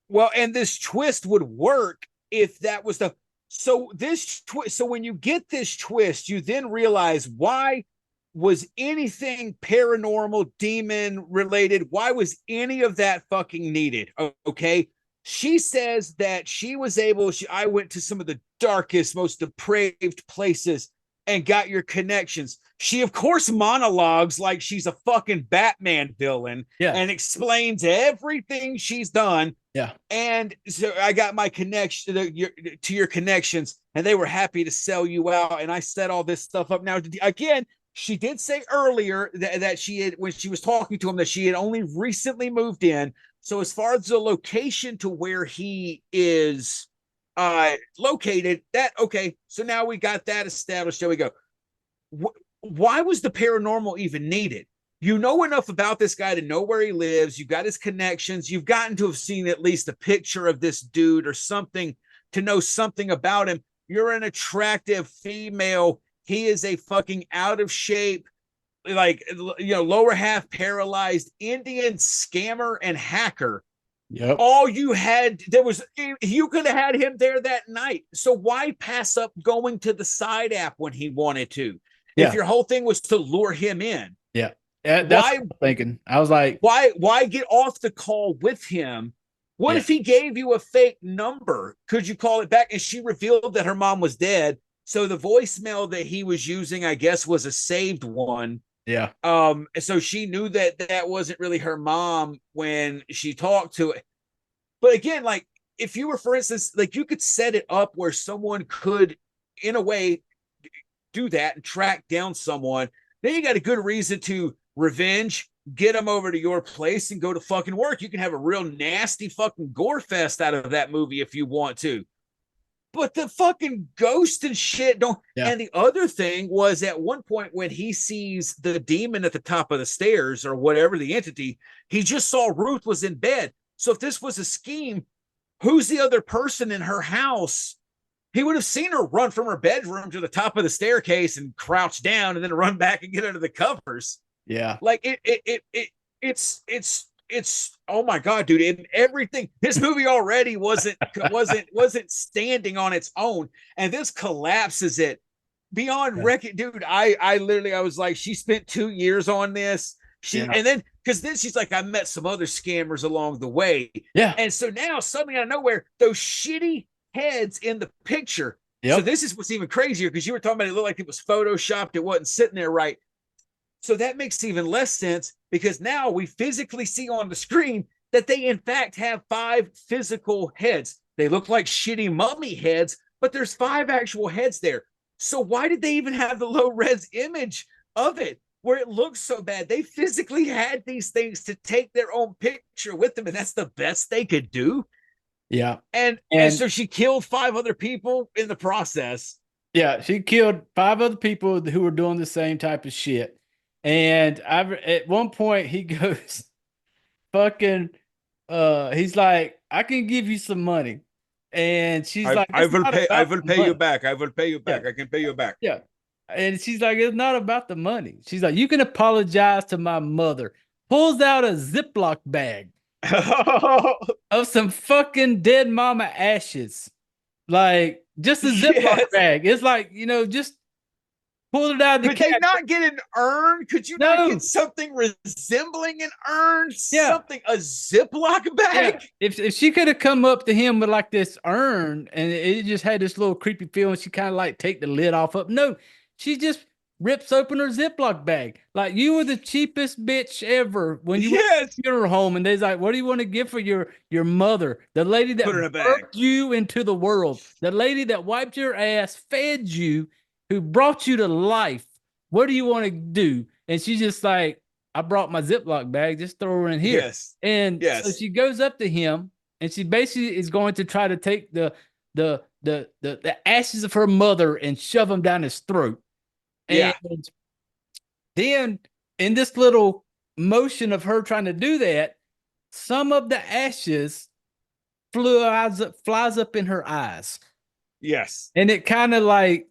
Well, and this twist would work if that was the so this twist. So when you get this twist, you then realize why was anything paranormal, demon related? Why was any of that fucking needed? Okay. She says that she was able, I went to some of the darkest, most depraved places and got your connections. She, of course, monologues like she's a fucking Batman villain and explains everything she's done. Yeah. And so I got my connection to your connections, and they were happy to sell you out. And I set all this stuff up. Now, again, she did say earlier that she had, when she was talking to him, that she had only recently moved in. So as far as the location to where he is located, okay. So now we got that established. There we go. Why was the paranormal even needed? You know enough about this guy to know where he lives. You've got his connections. You've gotten to have seen at least a picture of this dude or something to know something about him. You're an attractive female. He is a fucking out of shape, like, lower half paralyzed Indian scammer and hacker. Yep. All you had, you could have had him there that night. So why pass up going to the side app when he wanted to? If your whole thing was to lure him in. Yeah. That's what I'm thinking. I was like, why get off the call with him? What if he gave you a fake number? Could you call it back? And she revealed that her mom was dead. So the voicemail that he was using, I guess, was a saved one. Yeah. So she knew that wasn't really her mom when she talked to it. But again, like, if you were, for instance, like, you could set it up where someone could, in a way, do that and track down someone. Then you got a good reason to revenge, get them over to your place and go to fucking work. You can have a real nasty fucking gore fest out of that movie if you want to. But the fucking ghost and shit don't. Yeah. And the other thing was, at one point when he sees the demon at the top of the stairs or whatever, the entity, he just saw Ruth was in bed. So if this was a scheme, who's the other person in her house? He would have seen her run from her bedroom to the top of the staircase and crouch down and then run back and get under the covers. Yeah. Like it's oh my God, dude. And everything, this movie already wasn't standing on its own. And this collapses it beyond record. Dude, I was like, she spent 2 years on this. And then, because then she's like, I met some other scammers along the way. Yeah. And so now suddenly out of nowhere, those shitty heads in the picture. Yep. So this is what's even crazier, because you were talking about it looked like it was photoshopped. It wasn't sitting there right. So that makes even less sense, because now we physically see on the screen that they in fact have 5 physical heads. They look like shitty mummy heads, but there's 5 actual heads there. So why did they even have the low res image of it where it looks so bad? They physically had these things to take their own picture with them, and that's the best they could do. Yeah. And so she killed 5 other people in the process. Yeah, she killed 5 other people who were doing the same type of shit. And at one point he goes, fucking, he's like, I can give you some money. And she's like, I will pay you back. I will pay you back. Yeah. I can pay you back. Yeah. And she's like, it's not about the money. She's like, you can apologize to my mother. Pulls out a Ziploc bag of some fucking dead mama ashes. Like, just a Ziploc bag. It's like, just pull it out of the Could they not get an urn? Could you not get something resembling an urn? Yeah. Something, a Ziploc bag? Yeah. If she could have come up to him with like this urn and it just had this little creepy feel, and she kind of like take the lid off of. No, she just rips open her Ziploc bag. Like, you were the cheapest bitch ever when you went to the funeral home, and they're like, what do you want to give for your mother? The lady that birthed you into the world. The lady that wiped your ass, fed you, who brought you to life. What do you want to do? And she's just like, I brought my Ziploc bag, just throw her in here. Yes. And so she goes up to him, and she basically is going to try to take the ashes of her mother and shove them down his throat. And then in this little motion of her trying to do that, some of the ashes flies up in her eyes. Yes. And it kind of like,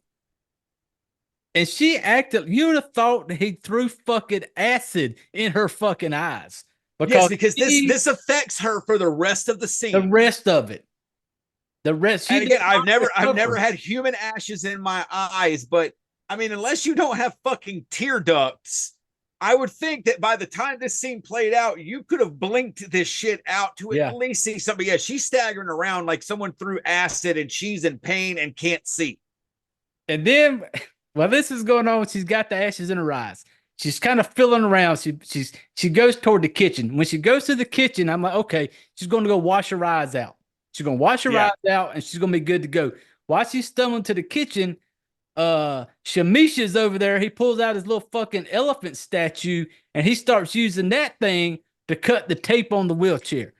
And she acted, you would have thought he threw fucking acid in her fucking eyes. Because this affects her for the rest of the scene. The rest of it. The rest. And again, I've never had human ashes in my eyes, but I mean, unless you don't have fucking tear ducts, I would think that by the time this scene played out, you could have blinked this shit out to at least see something. Yeah, she's staggering around like someone threw acid and she's in pain and can't see. And then, while this is going on, she's got the ashes in her eyes. She's kind of feeling around. She goes toward the kitchen. When she goes to the kitchen, I'm like, okay, she's going to go wash her eyes out. She's going to wash her eyes out, and she's going to be good to go. While she's stumbling to the kitchen, Shamisha's over there. He pulls out his little fucking elephant statue, and he starts using that thing to cut the tape on the wheelchair.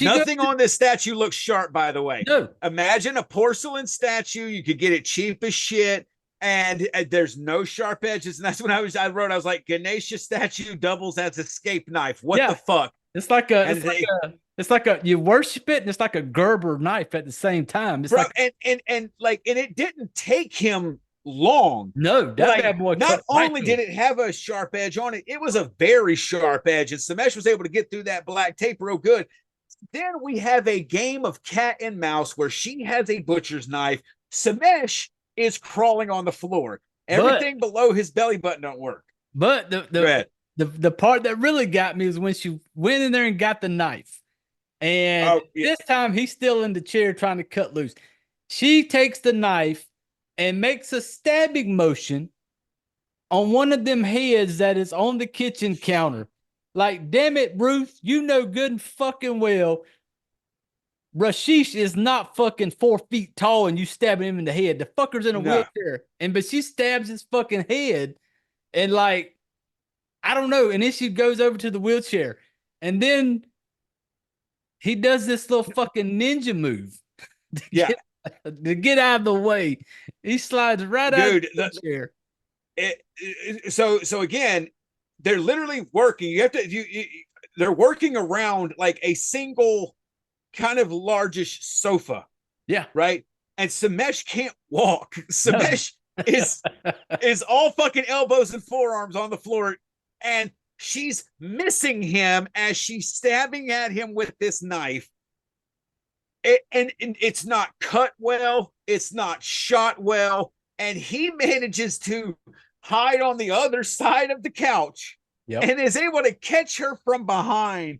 Nothing on this statue looks sharp, by the way. No. Imagine a porcelain statue. You could get it cheap as shit, and there's no sharp edges. And that's when I was like, Ganesha statue doubles as escape knife. What the fuck? It's like you worship it, and it's like a Gerber knife at the same time. It's and it didn't take him long. No, that bad boy. Not only did it have a sharp edge on it, it was a very sharp edge, and Samesh was able to get through that black tape real good. Then we have a game of cat and mouse where she has a butcher's knife. Samesh is crawling on the floor. Everything below his belly button don't work. But the part that really got me is when she went in there and got the knife. And this time he's still in the chair trying to cut loose. She takes the knife and makes a stabbing motion on one of them heads that is on the kitchen counter. Like, damn it, Ruth, you know good and fucking well Rashish is not fucking 4 feet tall and you stabbing him in the head. The fucker's in a wheelchair. But she stabs his fucking head and like, I don't know. And then she goes over to the wheelchair. And then he does this little fucking ninja move to get out of the way. He slides right out of the chair. So again, they're literally working. They're working around like a single kind of largish sofa. Yeah. Right. And Samesh can't walk. Samesh is all fucking elbows and forearms on the floor. And she's missing him as she's stabbing at him with this knife. And it's not cut well. It's not shot well. And he manages to hide on the other side of the couch and is able to catch her from behind.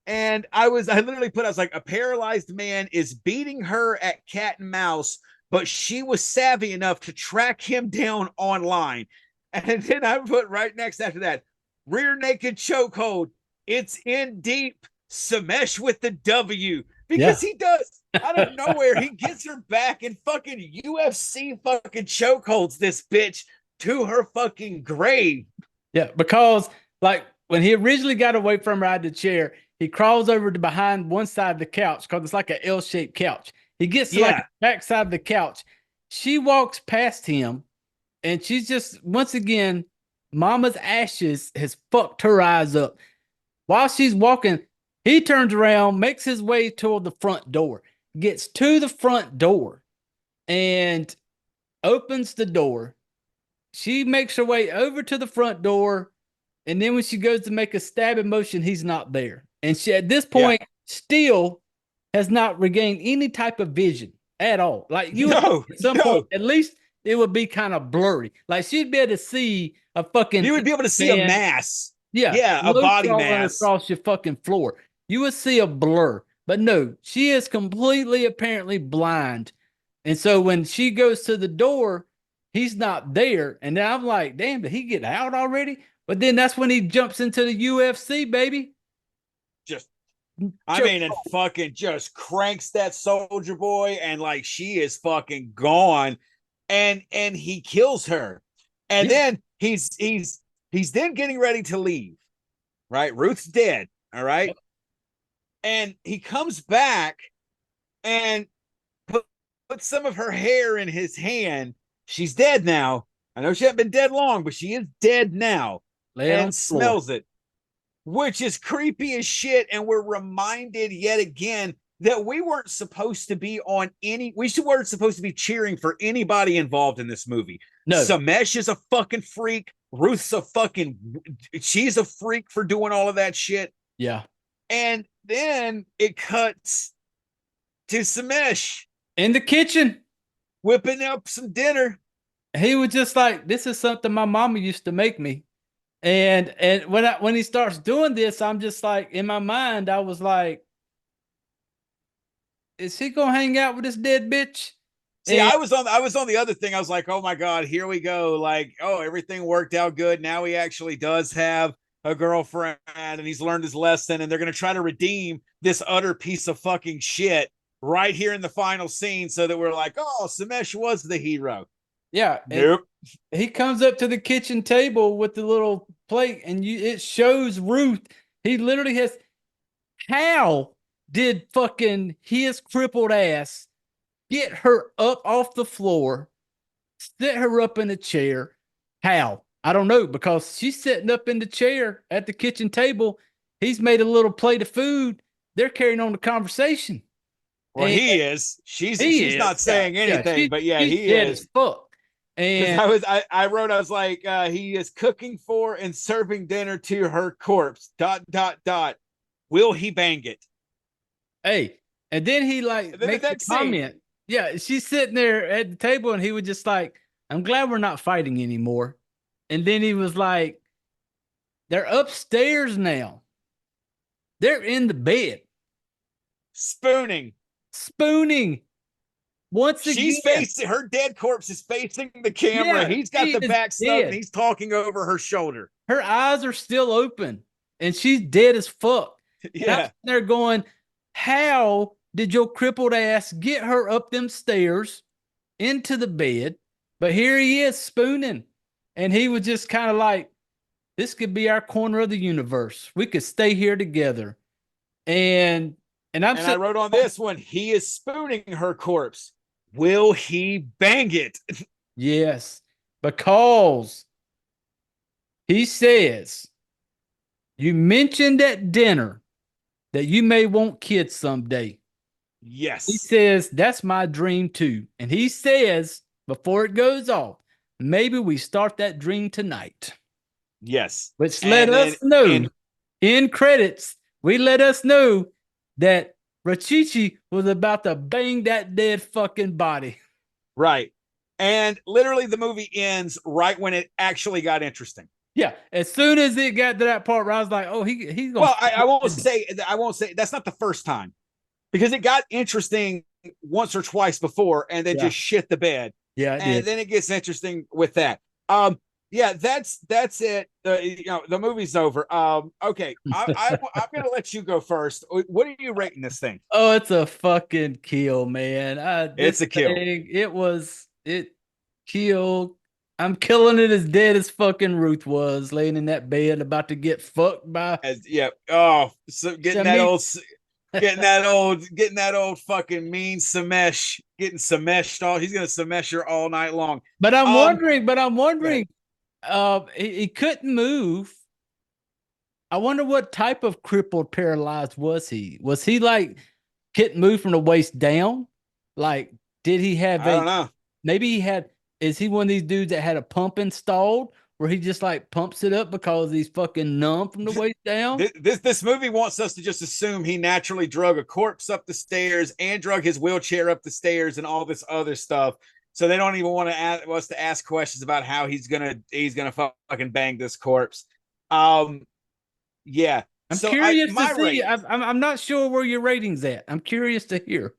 And I was like, a paralyzed man is beating her at cat and mouse, but she was savvy enough to track him down online. And then I put right next after that, rear naked chokehold. It's in deep. Samesh with the W. Because he does out of nowhere, he gets her back and fucking UFC fucking chokeholds this bitch to her fucking grave. Yeah, because like when he originally got away from her out of the chair, he crawls over to behind one side of the couch because it's like an L-shaped couch. He gets to like the back side of the couch. She walks past him and she's just, once again, Mama's ashes has fucked her eyes up. While she's walking, he turns around, makes his way toward the front door, gets to the front door and opens the door. She makes her way over to the front door. And then when she goes to make a stabbing motion, he's not there. And she, at this point, still has not regained any type of vision at all. Like you, at some point, at least it would be kind of blurry. Like she'd be able to see a fucking. You would be able to see a mass. Yeah, a body mass across your fucking floor. You would see a blur, but no, she is completely apparently blind. And so when she goes to the door, he's not there. And then I'm like, damn, did he get out already? But then that's when he jumps into the UFC, baby. And fucking just cranks that soldier boy, and like she is fucking gone, and he kills her, and then he's then getting ready to leave. Right, Ruth's dead. All right, and he comes back and puts some of her hair in his hand. She's dead now. I know she hasn't been dead long, but she is dead now. And smells it, which is creepy as shit. And we're reminded yet again that we weren't supposed to be cheering for anybody involved in this movie. No. Samesh is a fucking freak. Ruth's a fucking, she's a freak for doing all of that shit. Yeah. And then it cuts to Samesh In the kitchen. whipping up some dinner. He was just like, this is something my mama used to make me. And when he starts doing this, I'm just like, in my mind, I was like, is he gonna hang out with this dead bitch? See, And I was on the other thing. I was like, oh my God, here we go. Like, oh, everything worked out good. Now he actually does have a girlfriend and he's learned his lesson, and they're gonna try to redeem this utter piece of fucking shit right here in the final scene, so that we're like, oh, Samesh was the hero. yeah, Nope. he comes up to the kitchen table with the little plate, and it shows Ruth. He literally has. How did fucking his crippled ass get her up off the floor, sit her up in a chair? How? I don't know, because she's sitting up in the chair at the kitchen table. He's made a little plate of food. They're carrying on the conversation. Well, And he is. She's is. not saying anything, but yeah, she's he dead is. as fuck. And I wrote, I was like, he is cooking for and serving dinner to her corpse. ... Will he bang it? hey, and then he like then makes a comment. Yeah, she's sitting there at the table, and he was just like, I'm glad we're not fighting anymore. And then he was like, they're upstairs now. They're in the bed. Spooning. Once She's again. facing, her dead corpse is facing the camera. Yeah, He's got she the is back snug, and dead. he's talking over her shoulder. Her eyes are still open, and she's dead as fuck. And I'm Yeah. sitting there going, how did your crippled ass get her up them stairs into the bed? But here he is spooning. And he was just kind of like, this could be our corner of the universe. We could stay here together. And I wrote on this one, he is spooning her corpse. Will he bang it? Yes, because he says, you mentioned at dinner that you may want kids someday. Yes. He says, that's my dream too. And he says, before it goes off, maybe we start that dream tonight. Yes. Which let us know, in credits, we let us know that Rachichi was about to bang that dead fucking body. Right. And literally the movie ends right when it actually got interesting. Yeah. As soon as it got to that part where I was like, oh, he's going to. Well, I won't say that's not the first time, because it got interesting once or twice before and then just shit the bed. Yeah. And then it gets interesting with that. Yeah, that's it. The movie's over. Okay, I'm gonna let you go first. What are you rating this thing? Oh, it's a fucking kill, man. It's a kill. It killed. I'm killing it as dead as fucking Ruth was, laying in that bed about to get fucked by. Oh, so getting that old fucking mean Samesh, getting Sameshed all. He's gonna Samesh her all night long. But I'm wondering. He couldn't move. I wonder what type of crippled, paralyzed was he? Was he like couldn't move from the waist down? Like, did he have I don't know. Maybe he had. Is he one of these dudes that had a pump installed where he just like pumps it up because he's fucking numb from the waist down? This movie wants us to just assume he naturally drug a corpse up the stairs and drug his wheelchair up the stairs and all this other stuff. So they don't even want us to ask questions about how he's gonna fucking bang this corpse. Yeah. I'm curious to see. I'm not sure where your rating's at. I'm curious to hear.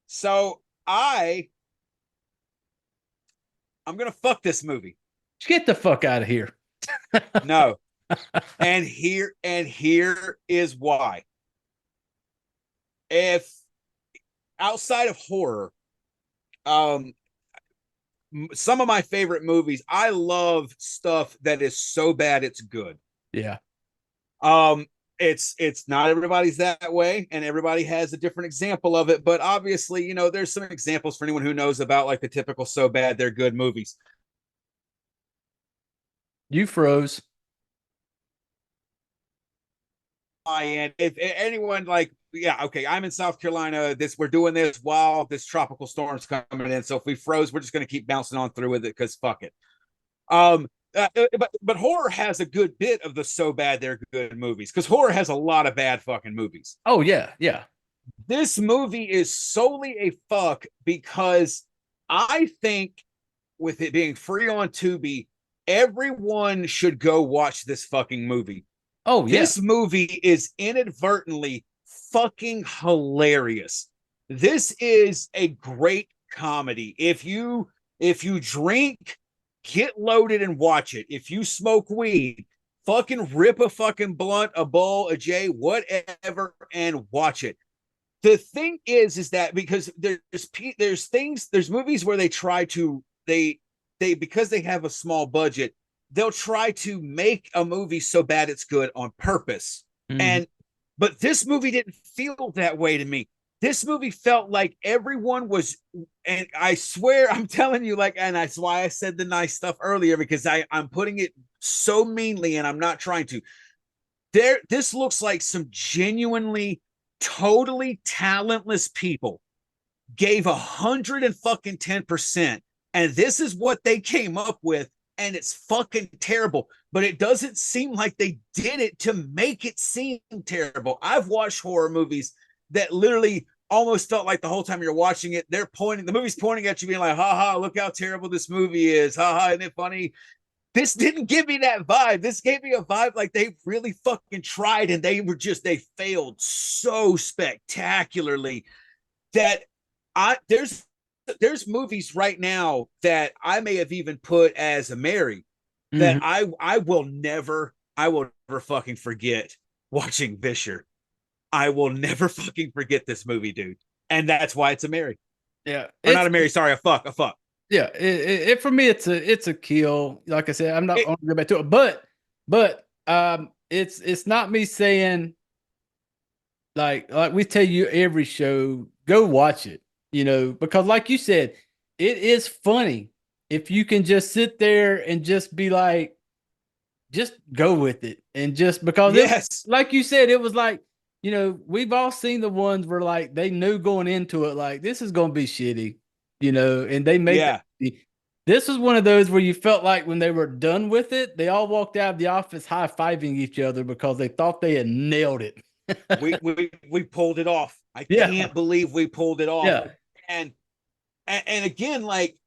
So I'm gonna fuck this movie. Get the fuck out of here. No. and here is why. If outside of horror, some of my favorite movies, I love stuff that is so bad it's good. Yeah. It's not everybody's that way, and everybody has a different example of it, but obviously, there's some examples for anyone who knows about like the typical so bad they're good movies. You froze. And if anyone like yeah, okay, I'm in South Carolina. We're doing this while this tropical storm's coming in. So if we froze, we're just going to keep bouncing on through with it because fuck it. But horror has a good bit of the so bad they're good movies, because horror has a lot of bad fucking movies. Oh yeah, yeah. This movie is solely a fuck because I think with it being free on Tubi, everyone should go watch this fucking movie. Oh yeah. This movie is inadvertently fucking hilarious. This is a great comedy. If you drink, get loaded and watch it. If you smoke weed, fucking rip a fucking blunt, a bowl, a J, whatever, and watch it. The thing is that because there's movies where they try to because they have a small budget, they'll try to make a movie so bad it's good on purpose. But this movie didn't feel that way to me. This movie felt like everyone was, and I swear I'm telling you, like, and that's why I said the nice stuff earlier, because I'm putting it so meanly, and I'm not trying to. This looks like some genuinely, totally talentless people gave 110%, and this is what they came up with, and it's fucking terrible. But it doesn't seem like they did it to make it seem terrible. I've watched horror movies that literally almost felt like the whole time you're watching it, the movie's pointing at you, being like, ha ha, look how terrible this movie is, ha ha, isn't it funny? This didn't give me that vibe. This gave me a vibe like they really fucking tried, and they failed so spectacularly that there's movies right now that I may have even put as a Mary that I will never fucking forget watching Visher. I will never fucking forget this movie, dude. And that's why it's a Mary. Yeah. Or not a Mary, sorry, a fuck. Yeah. It for me, it's a kill. Like I said, I'm not going to go back to it, but it's not me saying like we tell you every show, go watch it, because like you said, it is funny if you can just sit there and just be like, just go with it. And just because like you said, it was like, we've all seen the ones where like they knew going into it, like this is going to be shitty, and they made this was one of those where you felt like when they were done with it, they all walked out of the office high-fiving each other because they thought they had nailed it. we pulled it off. I can't believe we pulled it off. Yeah. And again, like,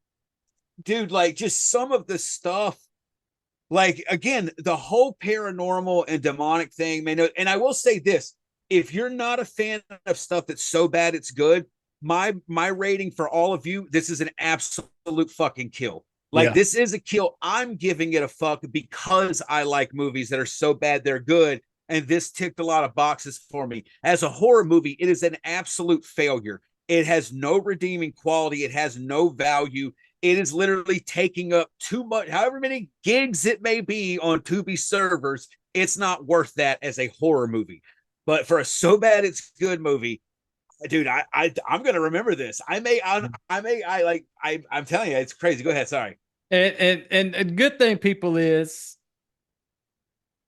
dude, like just some of the stuff, like again, the whole paranormal and demonic thing, man. And I will say this: if you're not a fan of stuff that's so bad it's good, my rating for all of you, this is an absolute fucking kill. Like this is a kill. I'm giving it a fuck because I like movies that are so bad they're good, and this ticked a lot of boxes for me. As a horror movie, it is an absolute failure. It has no redeeming quality. It has no value. It is literally taking up too much, however many gigs it may be on Tubi servers. It's not worth that as a horror movie. But for a so bad it's good movie, dude, I'm gonna remember this. I'm telling you, it's crazy. Go ahead, sorry. And a good thing, people, is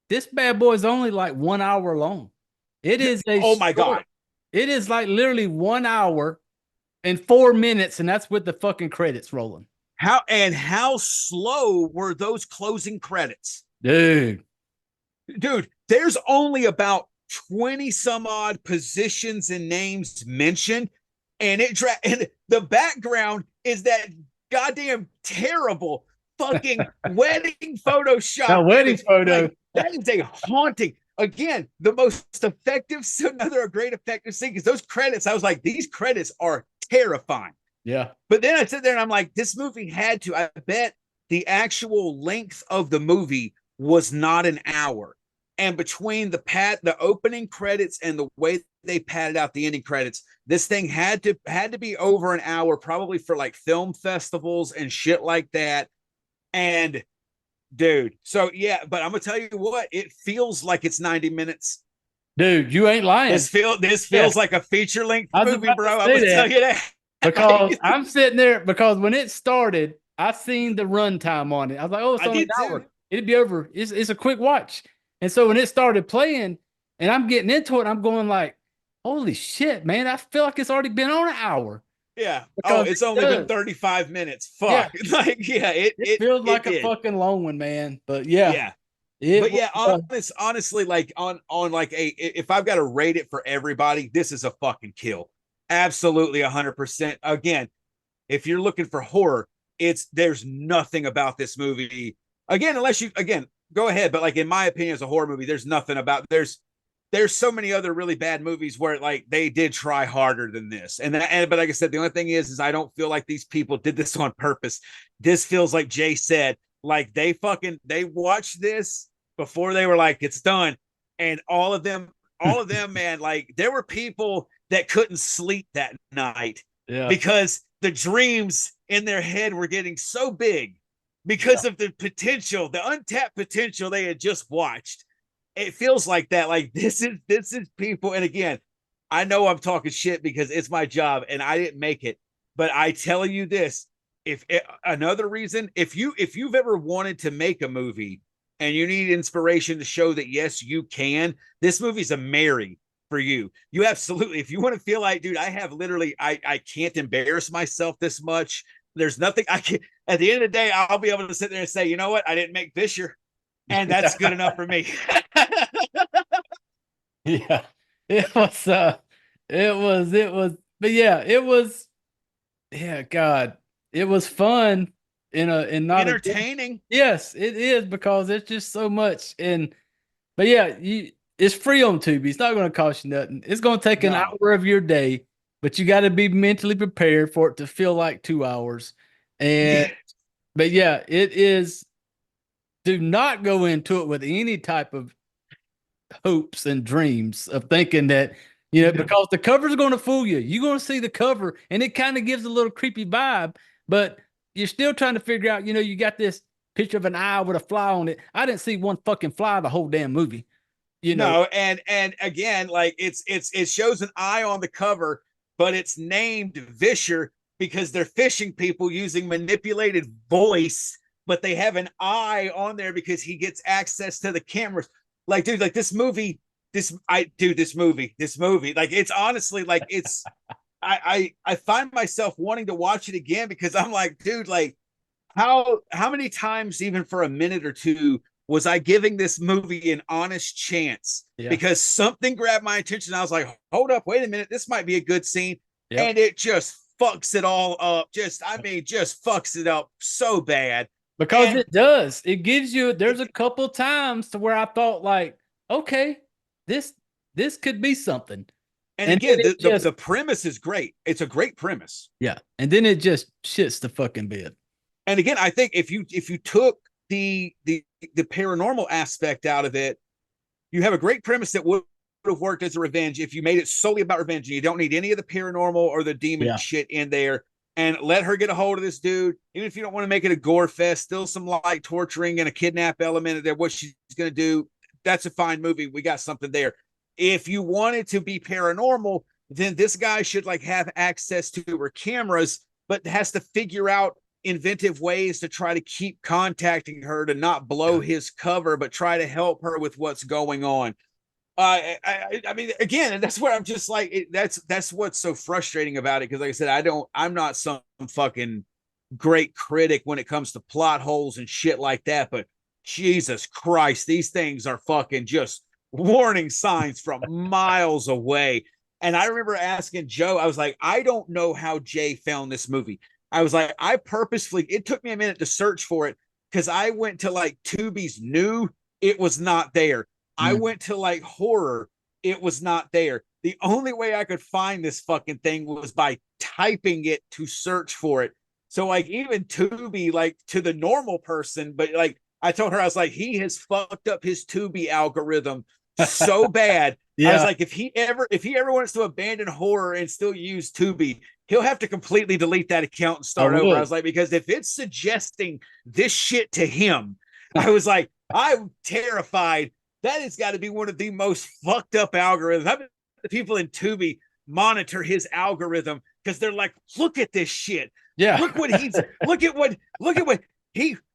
this bad boy is only like 1 hour long. It is my god. It is like literally 1 hour and 4 minutes, and that's with the fucking credits rolling. How slow were those closing credits? Dude, there's only about 20 some odd positions and names mentioned, and and the background is that goddamn terrible fucking wedding Photoshop. A wedding photo. Like, that is a haunting. Again, the most effective, another great effective thing is those credits. I was like, these credits are terrifying. Yeah. But then I sit there and I'm like, this movie had to, I bet the actual length of the movie was not an hour. And between the opening credits and the way they padded out the ending credits, this thing had to be over an hour, probably for like film festivals and shit like that. And dude, so yeah, but I'm gonna tell you what, it feels like it's 90 minutes. Dude, you ain't lying. This feels like a feature length movie, bro. I'm gonna tell you that. Because I'm sitting there, because when it started, I seen the runtime on it. I was like, oh, it's only an hour. It'd be over. It's a quick watch. And so when it started playing and I'm getting into it, I'm going like, holy shit, man, I feel like it's already been on an hour. Yeah. Oh, Because it's it only been does. 35 minutes. Yeah. Fuck. Like, yeah, It feels like a did. fucking long one, man. But yeah, Yeah. it But yeah, was, honestly, like on like if I've got to rate it for everybody, this is a fucking kill. Absolutely 100%. Again, if you're looking for horror, there's nothing about this movie. Again, unless you go ahead, but like in my opinion, as a horror movie, there's nothing about there's so many other really bad movies where like they did try harder than this. But like I said, the only thing is I don't feel like these people did this on purpose. This feels like Jay said, like they watched this before they were like, it's done. And all of them, man, like there were people that couldn't sleep that night because the dreams in their head were getting so big because of the potential, the untapped potential they had just watched. It feels like that. Like this is people. And again, I know I'm talking shit because it's my job and I didn't make it, but I tell you this, another reason, if you've ever wanted to make a movie and you need inspiration to show that yes you can, this movie's a Mary for you. You absolutely, if you want to feel like, dude, I have literally I can't embarrass myself this much, there's nothing I can, at the end of the day I'll be able to sit there and say, you know what, I didn't make Visher, and that's good enough for me. yeah, it was but yeah, it was, yeah, God, it was fun in not entertaining. Yes, it is, because it's just so much. But yeah, it's free on Tubi. It's not going to cost you nothing. It's going to take an hour of your day, but you got to be mentally prepared for it to feel like 2 hours. But yeah, it is. Do not go into it with any type of hopes and dreams of thinking that, because the cover is going to fool you. You're going to see the cover and it kind of gives a little creepy vibe, but you're still trying to figure out, you got this picture of an eye with a fly on it. I didn't see one fucking fly the whole damn movie. No, and again, like it shows an eye on the cover, but it's named Visher because they're fishing people using manipulated voice, but they have an eye on there because he gets access to the cameras. Like, dude, like this movie, like it's honestly like it's I find myself wanting to watch it again because I'm like, dude, like how many times, even for a minute or two, was I giving this movie an honest chance? Because something grabbed my attention. I was like, hold up, wait a minute, this might be a good scene. And it just fucks it all up. Just fucks it up so bad. Because it does. It gives you, there's a couple times to where I thought like, okay, this could be something. And again, the premise is great. It's a great premise. Yeah. And then it just shits the fucking bed. And again, I think if you took the paranormal aspect out of it, you have a great premise that would have worked as a revenge if you made it solely about revenge. And you don't need any of the paranormal or the demon shit in there. And let her get a hold of this dude. Even if you don't want to make it a gore fest, still some light torturing and a kidnap element there. What she's going to do, that's a fine movie. We got something there. If you want it to be paranormal, then this guy should like have access to her cameras, but has to figure out inventive ways to try to keep contacting her, to not blow his cover, but try to help her with what's going on. I mean, again, that's where I'm just like, that's what's so frustrating about it. Cause like I said, I'm not some fucking great critic when it comes to plot holes and shit like that, but Jesus Christ, these things are fucking just warning signs from miles away. And I remember asking Joe, I was like, I don't know how Jay found this movie. I was like, it took me a minute to search for it because I went to like Tubi's new, it was not there. I went to like horror, it was not there. The only way I could find this fucking thing was by typing it to search for it. So like even Tubi, like to the normal person, but like I told her, I was like, he has fucked up his Tubi algorithm so bad. I was like, if he ever wants to abandon horror and still use Tubi, he'll have to completely delete that account and start over. I was like, because if it's suggesting this shit to him, I was like, I'm terrified. That has got to be one of the most fucked up algorithms. I mean, the people in Tubi monitor his algorithm because they're like, look at this shit. Yeah. Look at what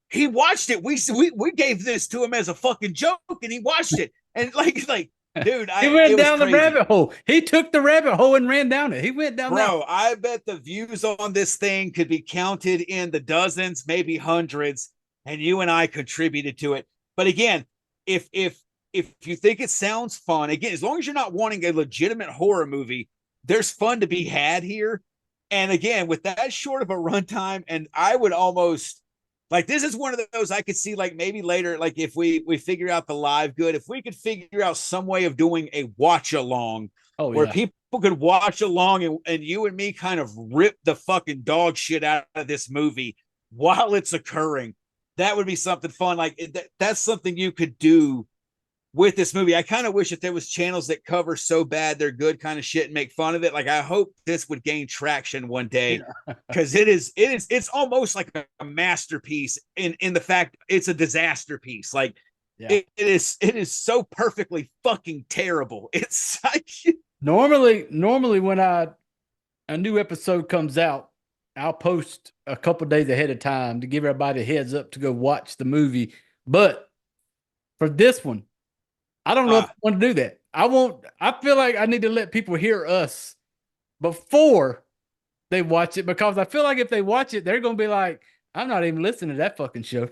he watched it. We gave this to him as a fucking joke and he watched it. And like Dude, He went it was down the crazy. rabbit hole. He took the rabbit hole and ran down it. He went down that. Bro, I bet the views on this thing could be counted in the dozens, maybe hundreds, and you and I contributed to it. But again, if you think it sounds fun, again, as long as you're not wanting a legitimate horror movie, there's fun to be had here. And again, with that short of a runtime, and I would almost like, this is one of those I could see, like, maybe later, like if we figure out the live good, if we could figure out some way of doing a watch along where people could watch along and you and me kind of rip the fucking dog shit out of this movie while it's occurring, that would be something fun. Like that's something you could do with this movie. I kind of wish that there was channels that cover so bad they're good kind of shit and make fun of it. Like I hope this would gain traction one day, because it's almost like a masterpiece in the fact it's a disaster piece. Like it is so perfectly fucking terrible. It's like normally when a new episode comes out, I'll post a couple days ahead of time to give everybody a heads up to go watch the movie. But for this one, I don't know if I want to do that. I feel like I need to let people hear us before they watch it, because I feel like if they watch it, they're going to be like, I'm not even listening to that fucking show.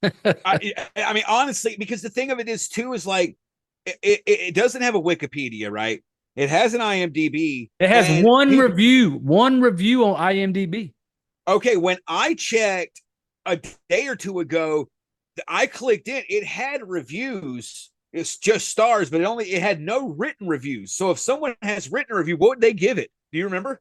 I mean, honestly, because the thing of it is too, is like, it doesn't have a Wikipedia, right? It has an IMDb. It has one review on IMDb. Okay. When I checked a day or two ago, I clicked in, it had reviews. It's just stars, but it had no written reviews. So if someone has written a review, what would they give it? Do you remember?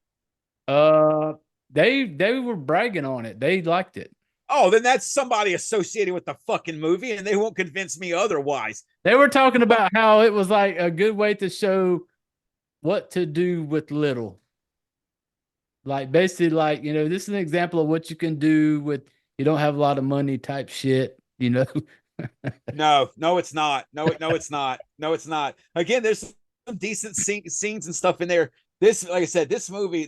They were bragging on it. They liked it. Oh, then that's somebody associated with the fucking movie, and they won't convince me otherwise. They were talking about how it was like a good way to show what to do with little. Like basically, like, this is an example of what you can do with you don't have a lot of money type shit, No, it's not. No, it's not. No, it's not. Again, there's some decent scenes and stuff in there. This, like I said, this movie,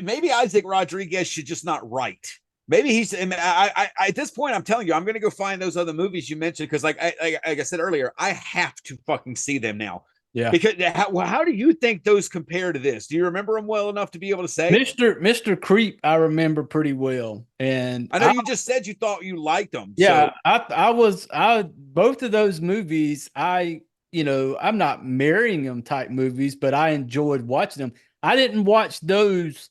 maybe Isaac Rodriguez should just not write. Maybe I at this point, I'm telling you, I'm going to go find those other movies you mentioned, because like I said earlier, I have to fucking see them now. Yeah. Because how do you think those compare to this? Do you remember them well enough to be able to say? Mr. Creep, I remember pretty well, and I know you just said you thought you liked them. Yeah, so. I both of those movies. I'm not marrying them type movies, but I enjoyed watching them. I didn't watch those,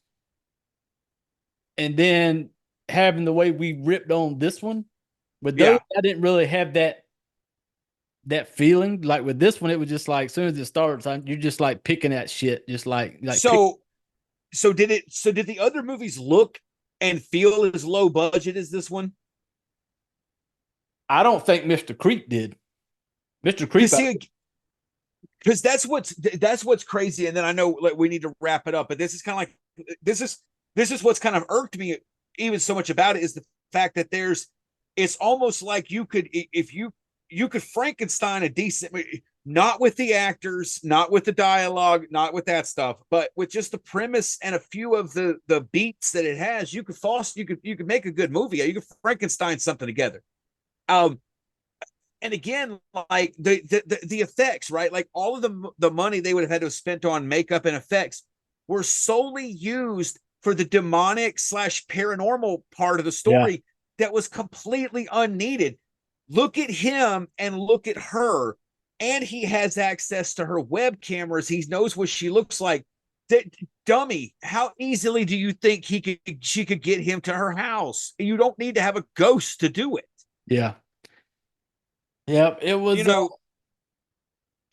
and then having the way we ripped on this one. With those, I didn't really have that feeling. Like with this one, it was just like, as soon as it starts, you're just like picking at shit, just like so did the other movies look and feel as low budget as this one? I don't think Mr. Creep did. Mr. Creep, because that's what's crazy. And then I know, like, we need to wrap it up, but this is kind of like this is what's kind of irked me even so much about it, is the fact that it's almost like you could, if you could Frankenstein a decent, not with the actors, not with the dialogue, not with that stuff, but with just the premise and a few of the beats that it has, you could make a good movie. You could Frankenstein something together. And again, like the effects, right? Like all of the money they would have had to have spent on makeup and effects were solely used for the demonic / paranormal part of the story that was completely unneeded. Look at him and look at her, and he has access to her web cameras. He knows what she looks like. Dummy, how easily do you think she could get him to her house? You don't need to have a ghost to do it. Yeah. Yep, it was.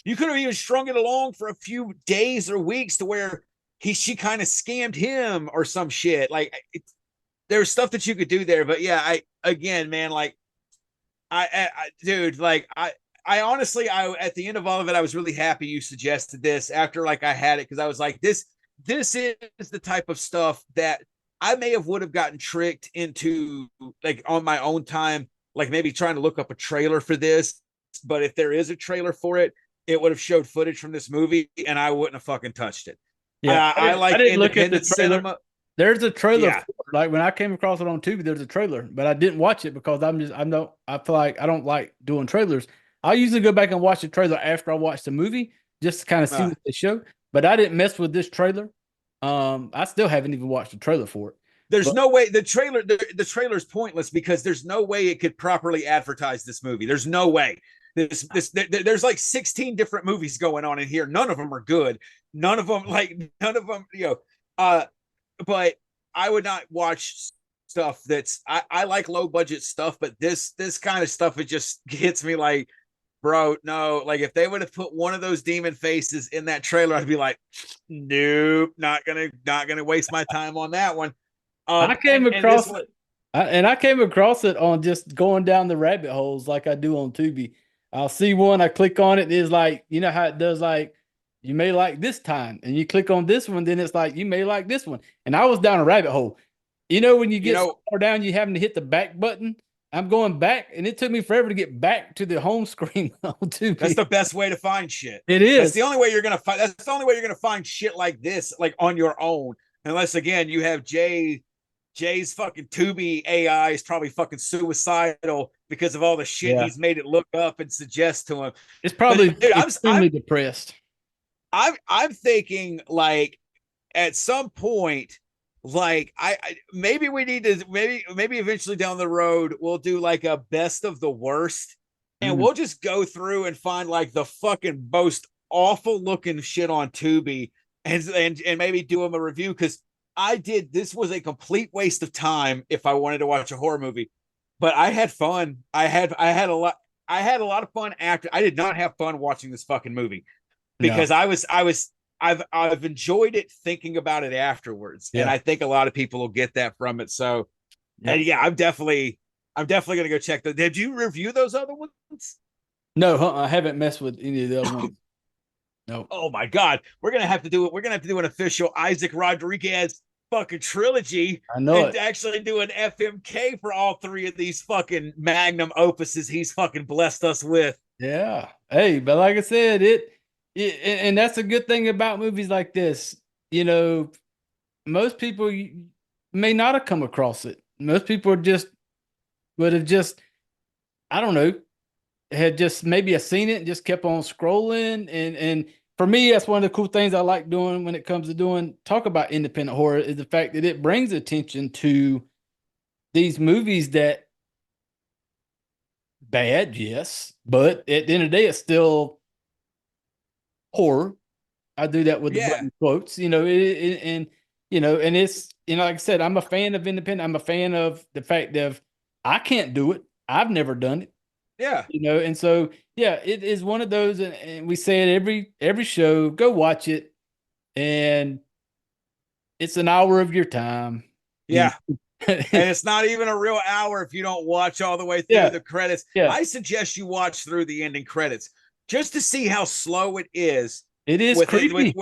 You could have even strung it along for a few days or weeks to where she kind of scammed him or some shit. Like there's stuff that you could do there, but yeah, again, man, like dude, like I honestly, at the end of all of it, I was really happy you suggested this after like I had it, because I was like, this is the type of stuff that I would have gotten tricked into, like on my own time, like maybe trying to look up a trailer for this. But if there is a trailer for it, it would have showed footage from this movie, and I wouldn't have fucking touched it. Yeah, I didn't look at the trailer. Cinema. There's a trailer. Yeah. Like when I came across it on Tubi, there's a trailer, but I didn't watch it because I feel like I don't like doing trailers. I usually go back and watch the trailer after I watch the movie just to kind of see what they show. But I didn't mess with this trailer. I still haven't even watched the trailer for it. There's no way the trailer's pointless because there's no way it could properly advertise this movie. There's no way. There's like 16 different movies going on in here. None of them are good. None of them, but I would not watch stuff that's I like low budget stuff, but this kind of stuff, it just hits me like, bro, no. Like if they would have put one of those demon faces in that trailer, I'd be like, nope, not gonna waste my time on that one. I came across it, and I came across it on just going down the rabbit holes like I do on Tubi. I'll see one, I click on it, it's like, you know how it does, like, you may like this time, and you click on this one, then it's like, you may like this one. And I was down a rabbit hole. You know, when you get far down, you having to hit the back button. I'm going back, and it took me forever to get back to the home screen on Tubi. That's the best way to find shit. It is. That's the only way you're gonna find. That's the only way you're gonna find shit like this, like on your own, unless again you have Jay's fucking Tubi AI is probably fucking suicidal because of all the shit he's made it look up and suggest to him. It's probably extremely depressed. I'm thinking like at some point, like I maybe we need to maybe eventually down the road we'll do like a best of the worst, and we'll just go through and find like the fucking most awful looking shit on Tubi and maybe do them a review, because this was a complete waste of time if I wanted to watch a horror movie, but I had fun. I had a lot of fun after. I did not have fun watching this fucking movie because I've enjoyed it thinking about it afterwards. And I think a lot of people will get that from it. So I'm definitely going to go check those. Did you review those other ones? No, I haven't messed with any of the other ones. No. Oh my God. We're going to have to do it. We're going to have to do an official Isaac Rodriguez fucking trilogy. I know and actually do an FMK for all three of these fucking magnum opuses he's fucking blessed us with. Yeah. Hey, but like I said, and that's a good thing about movies like this. You know, most people may not have come across it. Most people would have just, I don't know, had just maybe seen it and just kept on scrolling. And for me, that's one of the cool things I like doing when it comes to talk about independent horror, is the fact that it brings attention to these movies that bad, yes, but at the end of the day, it's still horror. I do that with the button quotes, and it's, like I said, I'm a fan of independent. I'm a fan of the fact that I can't do it. I've never done it. Yeah. And so, it is one of those, and we say it every show, go watch it. And it's an hour of your time. Yeah. And it's not even a real hour if you don't watch all the way through the credits. Yeah. I suggest you watch through the ending credits just to see how slow it is. It is creepy.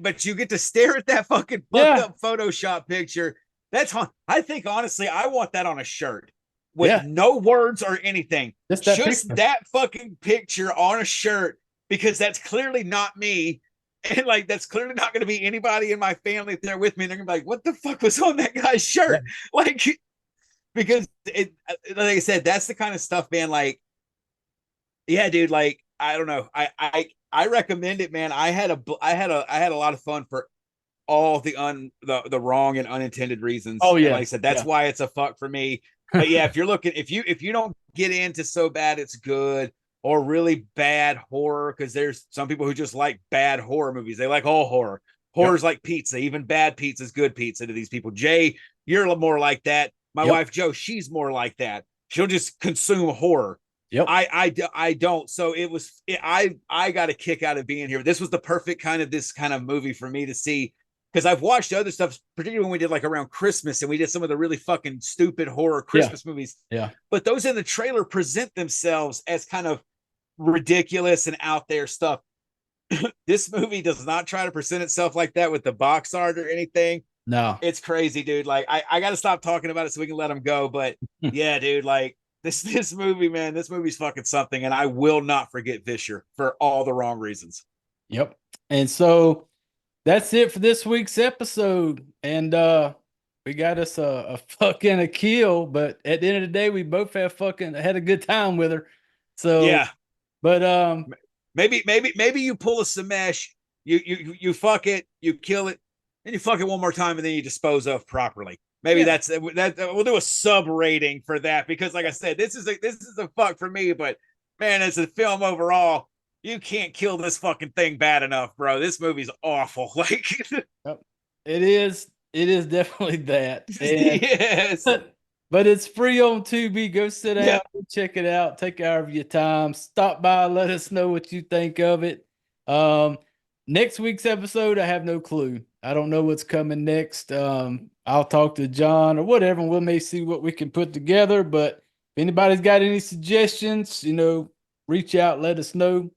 But you get to stare at that fucking fucked up Photoshop picture. I think honestly, I want that on a shirt with no words or anything. Just that fucking picture on a shirt, because that's clearly not me. And like, that's clearly not going to be anybody in my family if they're with me. They're going to be like, what the fuck was on that guy's shirt? Yeah. Like, because like I said, that's the kind of stuff, man. Like, yeah, dude, like, I don't know. I recommend it, man. I had a lot of fun for all the wrong and unintended reasons. Oh yeah. And like I said, that's why it's a fuck for me. But yeah, if you don't get into so bad it's good, or really bad horror, because there's some people who just like bad horror movies. They like all horror. Horror's like pizza. Even bad pizza is good pizza to these people. Jay, you're more like that. My wife Jo, she's more like that. She'll just consume horror. Yep. I don't. So I got a kick out of being here. This was the perfect this kind of movie for me to see, because I've watched other stuff, particularly when we did like around Christmas, and we did some of the really fucking stupid horror Christmas movies. Yeah. But those in the trailer present themselves as kind of ridiculous and out there stuff. This movie does not try to present itself like that with the box art or anything. No, it's crazy, dude. Like I got to stop talking about it so we can let them go. But yeah, dude, like this movie, man, this movie's fucking something. And I will not forget Visher for all the wrong reasons. Yep. And so that's it for this week's episode. And we got us a fucking a kill, but at the end of the day, we both had a good time with her. So yeah, But maybe you pull a Samesh, you fuck it, you kill it, and you fuck it one more time, and then you dispose of properly. Maybe that's that. We'll do a sub rating for that because, like I said, this is a fuck for me. But man, as a film overall, you can't kill this fucking thing bad enough, bro. This movie's awful. Like, it is definitely that. And, yes. But it's free on Tubi. Go sit down, check it out. Take hour of your time. Stop by, let us know what you think of it. Next week's episode, I have no clue. I don't know what's coming next. I'll talk to John or whatever, and we may see what we can put together. But if anybody's got any suggestions, reach out, let us know.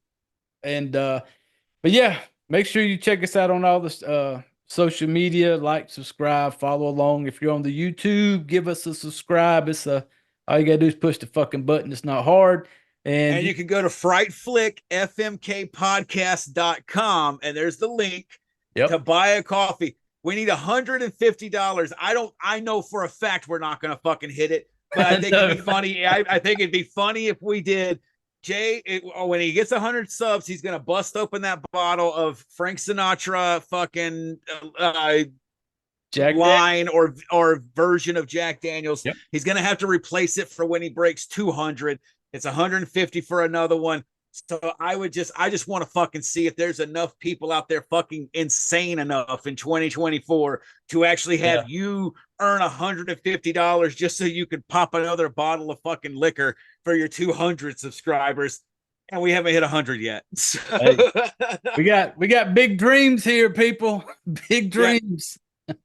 And but yeah, make sure you check us out on all the social media, like, subscribe, follow along. If you're on the YouTube, give us a subscribe. All you gotta do is push the fucking button. It's not hard. And you can go to frightflickfmkpodcast.com and there's the link to buy a coffee. We need $150. I know for a fact we're not going to fucking hit it, but I think it'd be funny. I think it'd be funny if we did. Jay, when he gets 100 subs, he's going to bust open that bottle of Frank Sinatra fucking Jack line or version of Jack Daniels. He's going to have to replace it for when he breaks 200. It's 150 for another one. So I just want to fucking see if there's enough people out there fucking insane enough in 2024 to actually have you earn $150 just so you could pop another bottle of fucking liquor for your 200 subscribers. And we haven't hit 100 yet. So. Hey, we got big dreams here, people. Big dreams.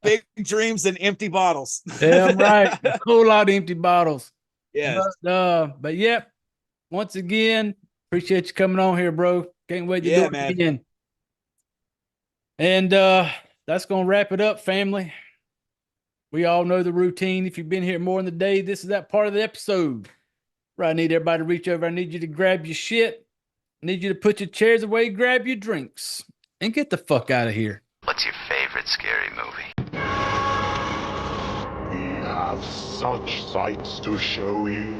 Big dreams and empty bottles. Damn right. A whole lot of empty bottles. Yeah. But yep. Once again, appreciate you coming on here, bro. Can't wait to do it again. And that's gonna wrap it up, family. We all know the routine. If you've been here more than the day, this is that part of the episode where I need everybody to reach over. I need you to grab your shit. I need you to put your chairs away, grab your drinks, and get the fuck out of here. What's your favorite scary movie? We have such sights to show you.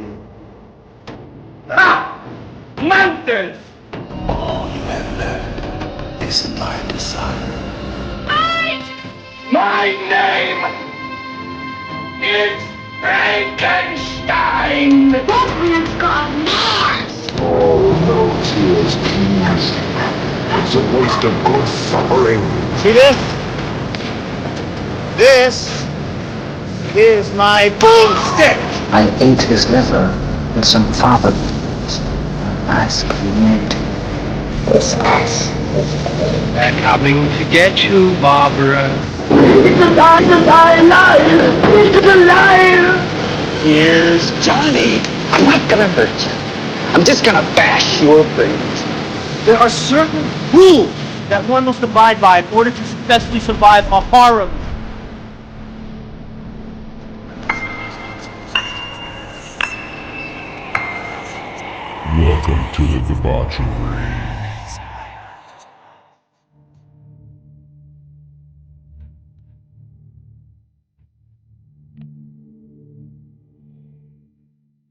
Mountains! All you have left is my desire. My name is Frankenstein! That man's got Mars! Oh, no tears, please. It's a waste of good suffering. See this? This is my boomstick! I ate his liver with some fava beans. Nice community. This ass. They're coming to get you, Barbara. It's alive! It's alive! Here's Johnny. I'm not gonna hurt you. I'm just gonna bash your brains. There are certain rules that one must abide by in order to successfully survive a horror movie. Welcome to the debauchery.